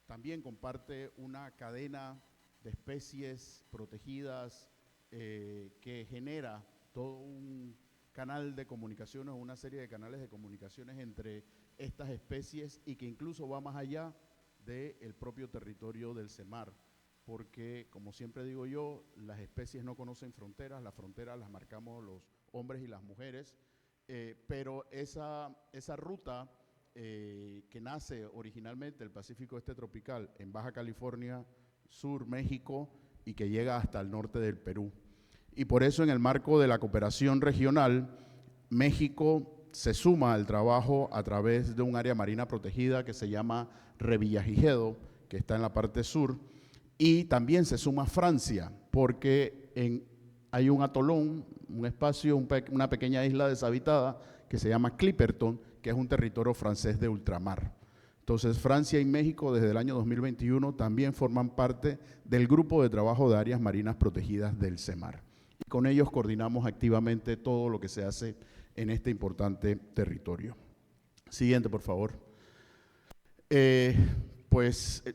también comparte una cadena de especies protegidas que genera todo un canal de comunicaciones, una serie de canales de comunicaciones entre estas especies y que incluso va más allá del propio territorio del CEMAR, porque como siempre digo yo, las especies no conocen fronteras, las fronteras las marcamos los hombres y las mujeres, pero esa ruta que nace originalmente del Pacífico Este tropical en Baja California Sur, México, y que llega hasta el norte del Perú. Y por eso en el marco de la cooperación regional, México se suma al trabajo a través de un área marina protegida que se llama Revillagigedo, que está en la parte sur, y también se suma Francia, porque hay un atolón, un espacio, una pequeña isla deshabitada que se llama Clipperton, que es un territorio francés de ultramar. Entonces, Francia y México desde el año 2021 también forman parte del grupo de trabajo de áreas marinas protegidas del CEMAR. Y con ellos coordinamos activamente todo lo que se hace en este importante territorio. Siguiente, por favor.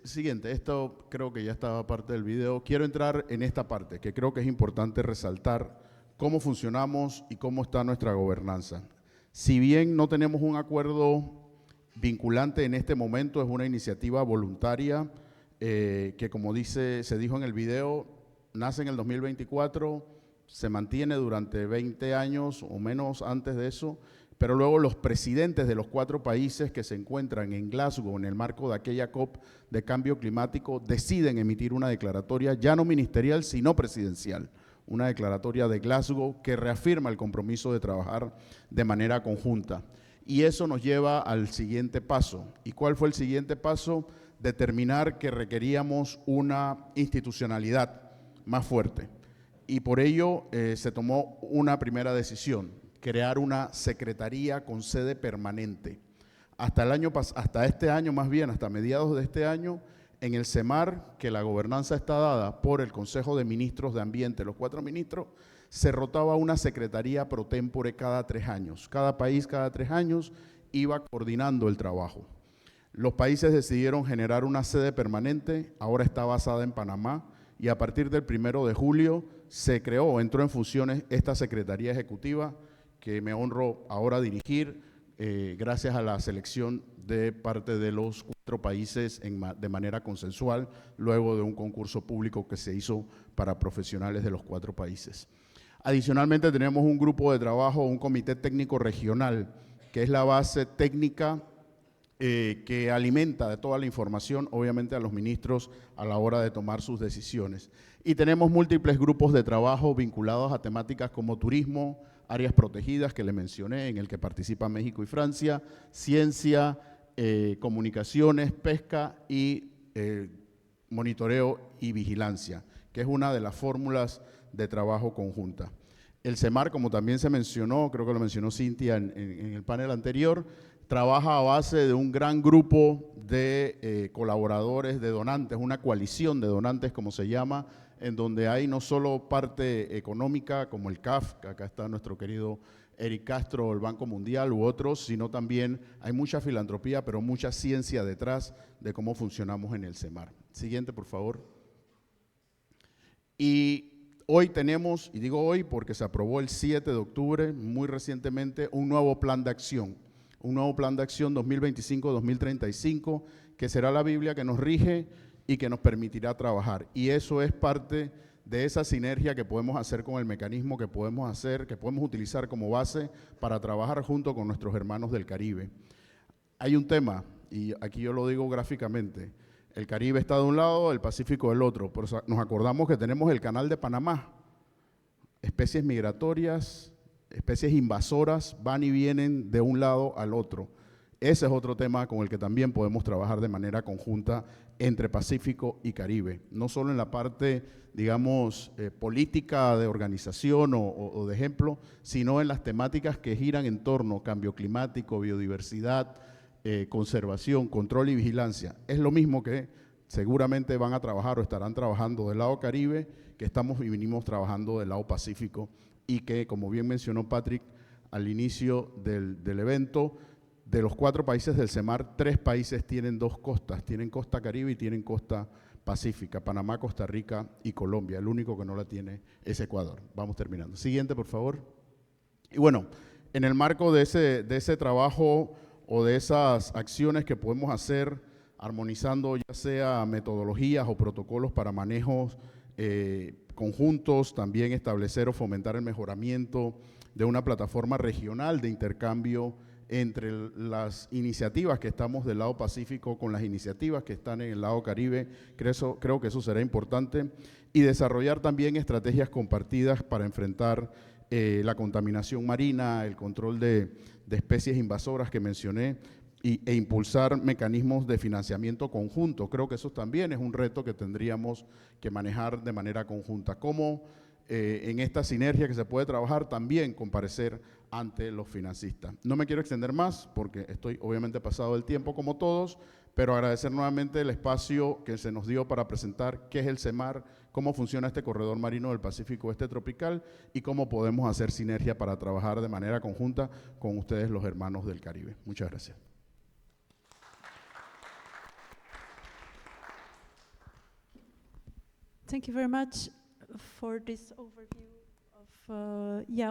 Siguiente, esto creo que ya estaba parte del video. Quiero entrar en esta parte, que creo que es importante resaltar cómo funcionamos y cómo está nuestra gobernanza. Si bien no tenemos un acuerdo vinculante en este momento, es una iniciativa voluntaria que, como se dijo en el video, nace en el 2024, se mantiene durante 20 años o menos antes de eso, pero luego los presidentes de los 4 países que se encuentran en Glasgow en el marco de aquella COP de cambio climático deciden emitir una declaratoria ya no ministerial sino presidencial, una declaratoria de Glasgow que reafirma el compromiso de trabajar de manera conjunta. Y eso nos lleva al siguiente paso. ¿Y cuál fue el siguiente paso? Determinar que requeríamos una institucionalidad más fuerte. Y por ello se tomó una primera decisión, crear una secretaría con sede permanente. Hasta este año, más bien, hasta mediados de este año, en el CEMAR, que la gobernanza está dada por el Consejo de Ministros de Ambiente, los 4 ministros, se rotaba una secretaría pro tempore cada 3 años. Cada país cada 3 años iba coordinando el trabajo. Los países decidieron generar una sede permanente, ahora está basada en Panamá, y a partir del 1 de julio se creó, entró en funciones esta Secretaría Ejecutiva que me honro ahora dirigir gracias a la selección de parte de los 4 países de manera consensual, luego de un concurso público que se hizo para profesionales de los 4 países. Adicionalmente tenemos un grupo de trabajo, un comité técnico regional, que es la base técnica que alimenta de toda la información, obviamente, a los ministros a la hora de tomar sus decisiones. Y tenemos múltiples grupos de trabajo vinculados a temáticas como turismo, áreas protegidas que le mencioné, en el que participan México y Francia, ciencia, comunicaciones, pesca y monitoreo y vigilancia, que es una de las fórmulas de trabajo conjunta. El CEMAR, como también se mencionó, creo que lo mencionó Cintia en el panel anterior, trabaja a base de un gran grupo de colaboradores, de donantes, una coalición de donantes, como se llama, en donde hay no solo parte económica, como el CAF, que acá está nuestro querido Eric Castro, el Banco Mundial u otros, sino también hay mucha filantropía, pero mucha ciencia detrás de cómo funcionamos en el CEMAR. Siguiente, por favor. Y hoy tenemos, y digo hoy porque se aprobó el 7 de octubre, muy recientemente, un nuevo plan de acción. Un nuevo plan de acción 2025-2035, que será la Biblia que nos rige y que nos permitirá trabajar. Y eso es parte de esa sinergia que podemos hacer con el mecanismo, que podemos utilizar como base para trabajar junto con nuestros hermanos del Caribe. Hay un tema, y aquí yo lo digo gráficamente, el Caribe está de un lado, el Pacífico del otro, pero nos acordamos que tenemos el Canal de Panamá, especies migratorias, especies invasoras van y vienen de un lado al otro. Ese es otro tema con el que también podemos trabajar de manera conjunta entre Pacífico y Caribe, no solo en la parte, digamos, política de organización o de ejemplo, sino en las temáticas que giran en torno a cambio climático, biodiversidad, conservación, control y vigilancia. Es lo mismo que seguramente van a trabajar o estarán trabajando del lado Caribe, que estamos y venimos trabajando del lado Pacífico, y que, como bien mencionó Patrick al inicio del evento, de los 4 países del CEMAR, 3 países tienen 2 costas, tienen costa Caribe y tienen costa Pacífica, Panamá, Costa Rica y Colombia. El único que no la tiene es Ecuador. Vamos terminando. Siguiente, por favor. Y bueno, en el marco de ese trabajo o de esas acciones que podemos hacer, armonizando ya sea metodologías o protocolos para manejos conjuntos, también establecer o fomentar el mejoramiento de una plataforma regional de intercambio entre las iniciativas que estamos del lado Pacífico con las iniciativas que están en el lado Caribe. Creo que eso será importante, y desarrollar también estrategias compartidas para enfrentar la contaminación marina, el control de especies invasoras que mencioné, e impulsar mecanismos de financiamiento conjunto. Creo que eso también es un reto que tendríamos que manejar de manera conjunta. Cómo en esta sinergia que se puede trabajar, también comparecer ante los financistas. No me quiero extender más porque estoy obviamente pasado del tiempo como todos, pero agradecer nuevamente el espacio que se nos dio para presentar qué es el CEMAR, cómo funciona este corredor marino del Pacífico Este tropical y cómo podemos hacer sinergia para trabajar de manera conjunta con ustedes, los hermanos del Caribe. Muchas gracias. Thank you very much for this overview of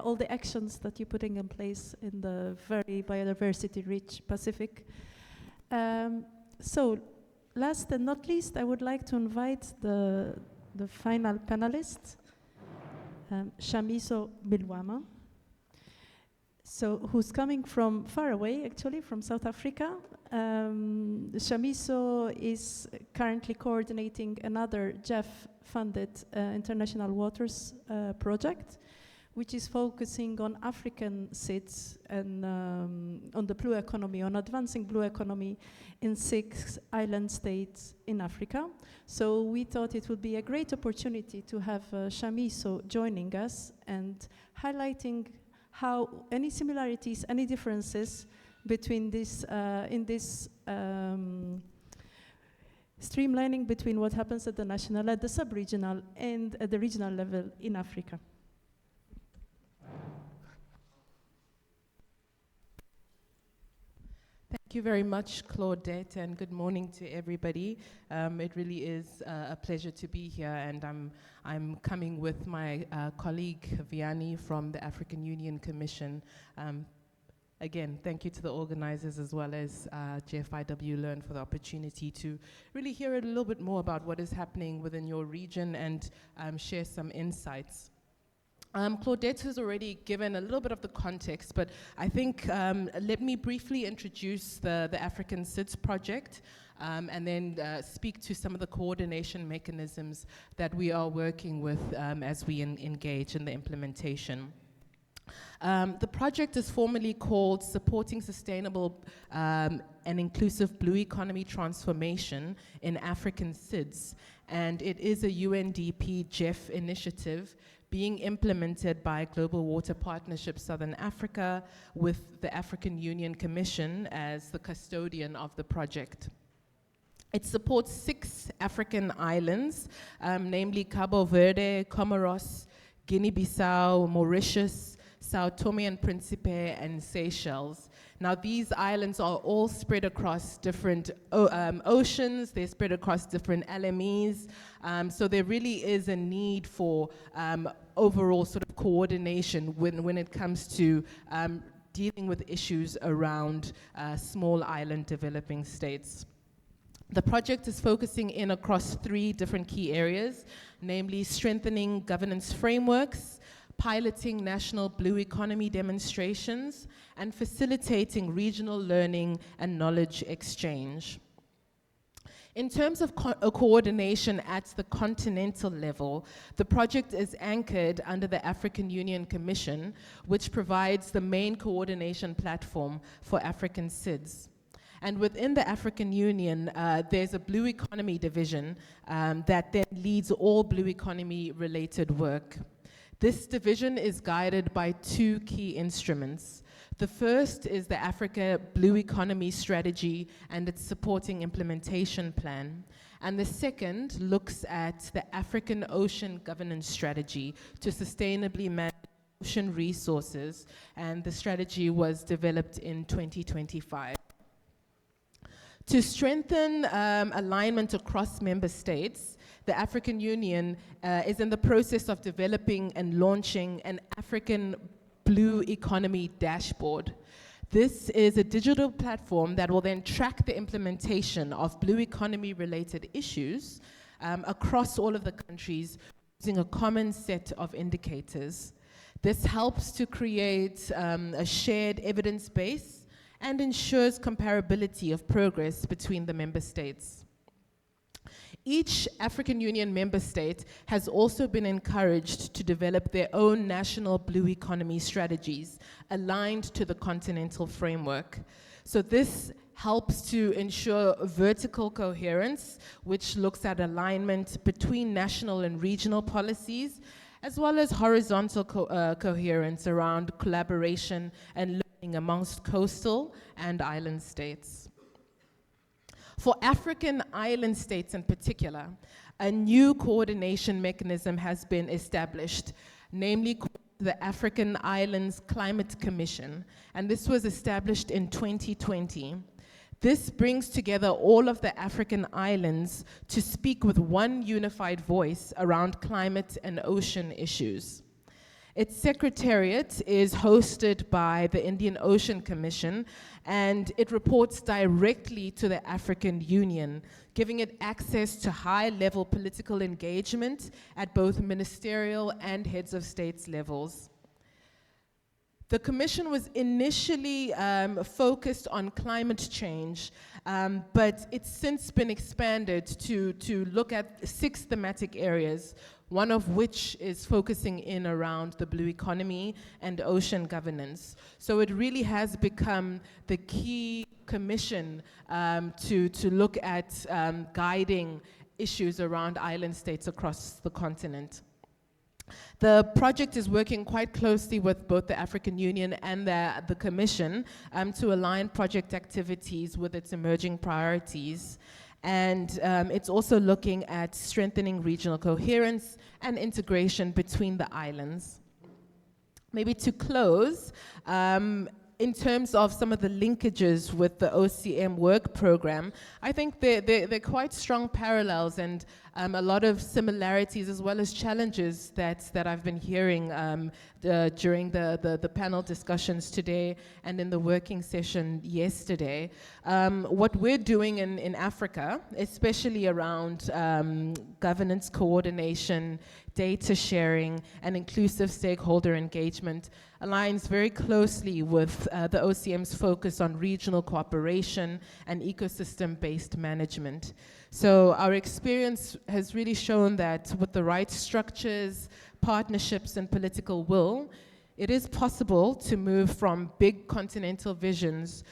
all the actions that you're putting in place in the very biodiversity-rich Pacific. So, last and not least, I would like to invite the final panelist, Shamiso Bilwama. So, who's coming from far away, actually, from South Africa. Shamiso is currently coordinating another Jeff-funded international waters project, which is focusing on African seeds and on the blue economy, on advancing blue economy in 6 island states in Africa. So we thought it would be a great opportunity to have Shamiso joining us and highlighting how any similarities, any differences between this, in this streamlining between what happens at the national, at the sub-regional, and at the regional level in Africa. Thank you very much, Claudette, and good morning to everybody. It really is a pleasure to be here, and I'm coming with my colleague Vianney from the African Union Commission. Again, thank you to the organizers as well as JFIW Learn for the opportunity to really hear a little bit more about what is happening within your region and share some insights. Claudette has already given a little bit of the context, but I think let me briefly introduce the African SIDS project and then speak to some of the coordination mechanisms that we are working with as we engage in the implementation. The project is formally called Supporting Sustainable and Inclusive Blue Economy Transformation in African SIDS, and it is a UNDP GEF initiative being implemented by Global Water Partnership Southern Africa with the African Union Commission as the custodian of the project. It supports 6 African islands, namely Cabo Verde, Comoros, Guinea-Bissau, Mauritius, Sao Tome and Principe, and Seychelles. Now, these islands are all spread across different oceans, they're spread across different LMEs, so there really is a need for overall sort of coordination when it comes to dealing with issues around small island developing states. The project is focusing in across 3 different key areas, namely strengthening governance frameworks, piloting national blue economy demonstrations, and facilitating regional learning and knowledge exchange. In terms of coordination at the continental level, the project is anchored under the African Union Commission, which provides the main coordination platform for African SIDS. And within the African Union, there's a Blue Economy division that then leads all blue economy related work. This division is guided by 2 key instruments. The first is the Africa Blue Economy Strategy and its supporting implementation plan. And the second looks at the African Ocean Governance Strategy to sustainably manage ocean resources, and the strategy was developed in 2025. To strengthen alignment across member states, the African Union is in the process of developing and launching an African Blue Economy Dashboard. This is a digital platform that will then track the implementation of blue economy related issues across all of the countries using a common set of indicators. This helps to create a shared evidence base and ensures comparability of progress between the member states. Each African Union member state has also been encouraged to develop their own national blue economy strategies aligned to the continental framework. So this helps to ensure vertical coherence, which looks at alignment between national and regional policies, as well as horizontal coherence around collaboration and learning amongst coastal and island states. For African island states in particular, a new coordination mechanism has been established, namely called the African Islands Climate Commission, and this was established in 2020. This brings together all of the African islands to speak with one unified voice around climate and ocean issues. Its secretariat is hosted by the Indian Ocean Commission, and it reports directly to the African Union, giving it access to high-level political engagement at both ministerial and heads of states levels. The Commission was initially focused on climate change, but it's since been expanded to look at 6 thematic areas, one of which is focusing in around the blue economy and ocean governance. So it really has become the key commission to look at guiding issues around island states across the continent. The project is working quite closely with both the African Union and the Commission to align project activities with its emerging priorities. And it's also looking at strengthening regional coherence and integration between the islands. Maybe to close, in terms of some of the linkages with the OCM work program, I think they're quite strong parallels and a lot of similarities as well as challenges that I've been hearing during the panel discussions today and in the working session yesterday. What we're doing in Africa, especially around governance coordination, data sharing, and inclusive stakeholder engagement, aligns very closely with the OCM's focus on regional cooperation and ecosystem-based management. So our experience has really shown that with the right structures, partnerships, and political will, it is possible to move from big continental visions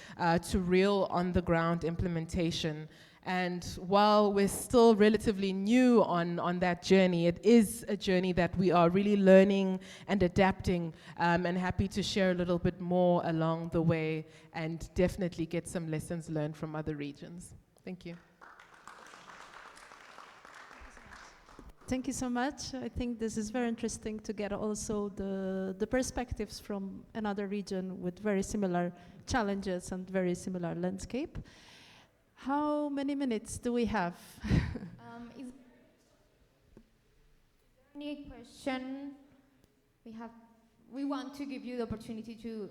to real on-the-ground implementation. And while we're still relatively new on that journey, it is a journey that we are really learning and adapting, and happy to share a little bit more along the way and definitely get some lessons learned from other regions. Thank you. Thank you so much. I think this is very interesting to get also the perspectives from another region with very similar challenges and very similar landscape. How many minutes do we have? Is there any question? We want to give you the opportunity to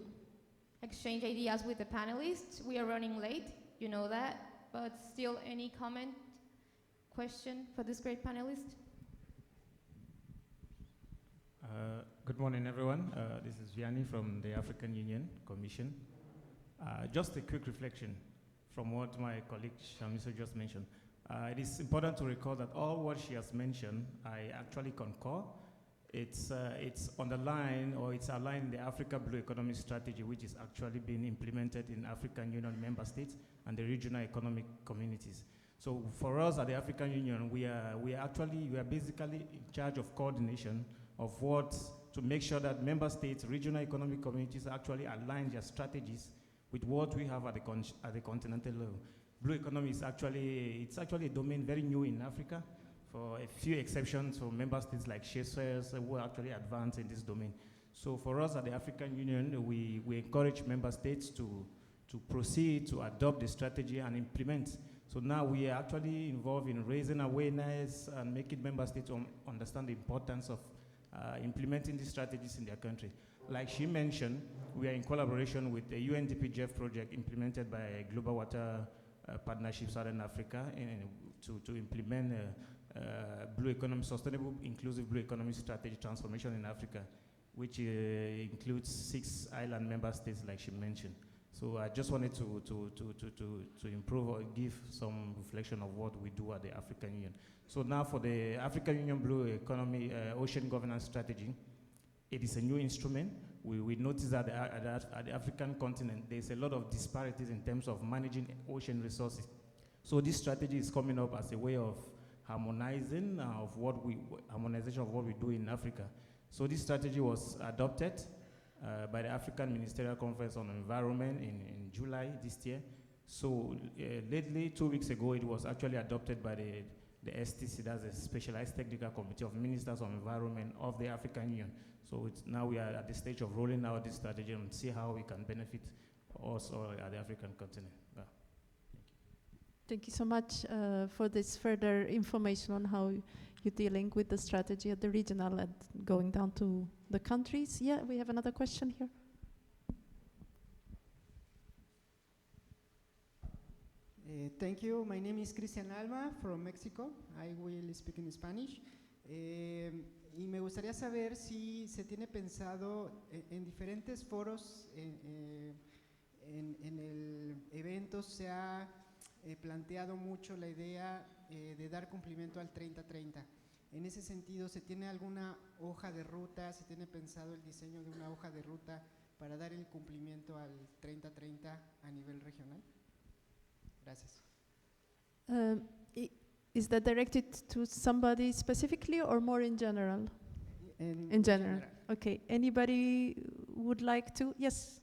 exchange ideas with the panelists. We are running late, you know that, but still any comment, question for this great panelist? Good morning, everyone. This is Vianney from the African Union Commission. Just a quick reflection from what my colleague Shamiso just mentioned. It is important to recall that all what she has mentioned, I actually concur. It's underlined, or it's aligned in the Africa Blue Economy Strategy, which is actually being implemented in African Union member states and the regional economic communities. So for us at the African Union, we are basically in charge of coordination of what, to make sure that member states, regional economic communities actually align their strategies with what we have at the continental level. Blue economy is actually a domain very new in Africa, for a few exceptions for member states like Seychelles who are actually advanced in this domain. So for us at the African Union, we encourage member states to proceed to adopt the strategy and implement. So now we are actually involved in raising awareness and making member states understand the importance of implementing these strategies in their country. Like she mentioned, we are in collaboration with the UNDP GEF project implemented by Global Water Partnership Southern Africa to implement blue economy, sustainable, inclusive blue economy strategy transformation in Africa, which includes 6 island member states, like she mentioned. So I just wanted to improve or give some reflection of what we do at the African Union. So now for the African Union Blue Economy Ocean Governance Strategy, it is a new instrument. We notice that at the African continent, there's a lot of disparities in terms of managing ocean resources. So this strategy is coming up as a way of harmonization of what we do in Africa. So this strategy was adopted by the African Ministerial Conference on Environment in July this year. So lately, 2 weeks ago, it was actually adopted by the STC, that's the Specialized Technical Committee of Ministers of Environment of the African Union. So now we are at the stage of rolling out this strategy and see how we can benefit us all at the African continent. Yeah. Thank you so much for this further information on how you're dealing with the strategy at the regional and going down to the countries. Yeah, we have another question here. Thank you. My name is Cristian Alba from Mexico. I will speak in Spanish. Y me gustaría saber si se tiene pensado en diferentes foros, en el evento se ha planteado mucho la idea de dar cumplimiento al 30-30. En ese sentido, ¿se tiene alguna hoja de ruta, se tiene pensado el diseño de una hoja de ruta para dar el cumplimiento al 30-30 a nivel regional? Gracias. Is that directed to somebody specifically or more in general? In general. Okay. Anybody would like to? Yes.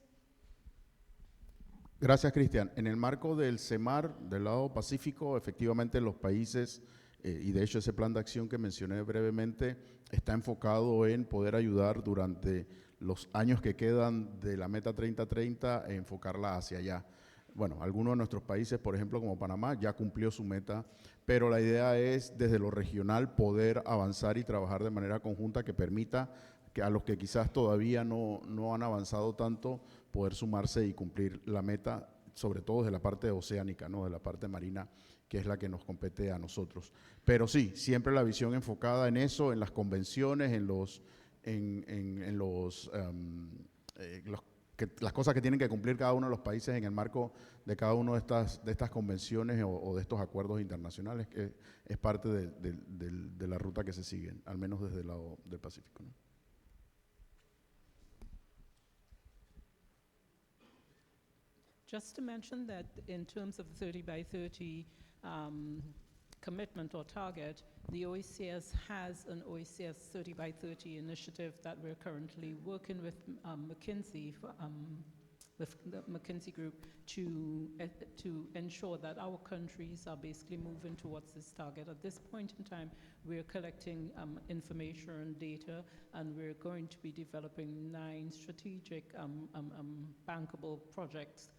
Gracias, Cristian. En el marco del CEMAR, del lado pacífico, efectivamente los países, y de hecho ese plan de acción que mencioné brevemente, está enfocado en poder ayudar durante los años que quedan de la meta 30-30, enfocarla hacia allá. Bueno, algunos de nuestros países, por ejemplo, como Panamá, ya cumplió su meta, pero la idea es, desde lo regional, poder avanzar y trabajar de manera conjunta que permita que a los que quizás todavía no han avanzado tanto, poder sumarse y cumplir la meta, sobre todo desde la parte oceánica, ¿no? De la parte marina, que es la que nos compete a nosotros. Pero sí, siempre la visión enfocada en eso, en las convenciones, las cosas que tienen que cumplir cada uno de los países en el marco de cada una de estas convenciones o de estos acuerdos internacionales, que es parte de la ruta que se sigue, al menos desde el lado del Pacífico, ¿no? Just to mention that in terms of the 30 by 30 commitment or target, the OECS has an OECS 30 by 30 initiative that we're currently working with McKinsey, with the McKinsey group, to ensure that our countries are basically moving towards this target. At this point in time, we're collecting information and data, and we're going to be developing 9 strategic bankable projects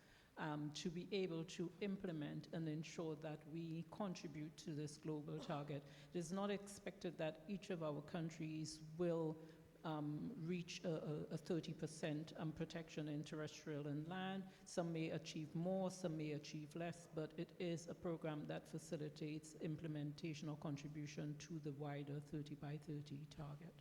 to be able to implement and ensure that we contribute to this global target. It is not expected that each of our countries will reach a 30% protection in terrestrial and land. Some may achieve more, some may achieve less, but it is a program that facilitates implementation or contribution to the wider 30 by 30 target.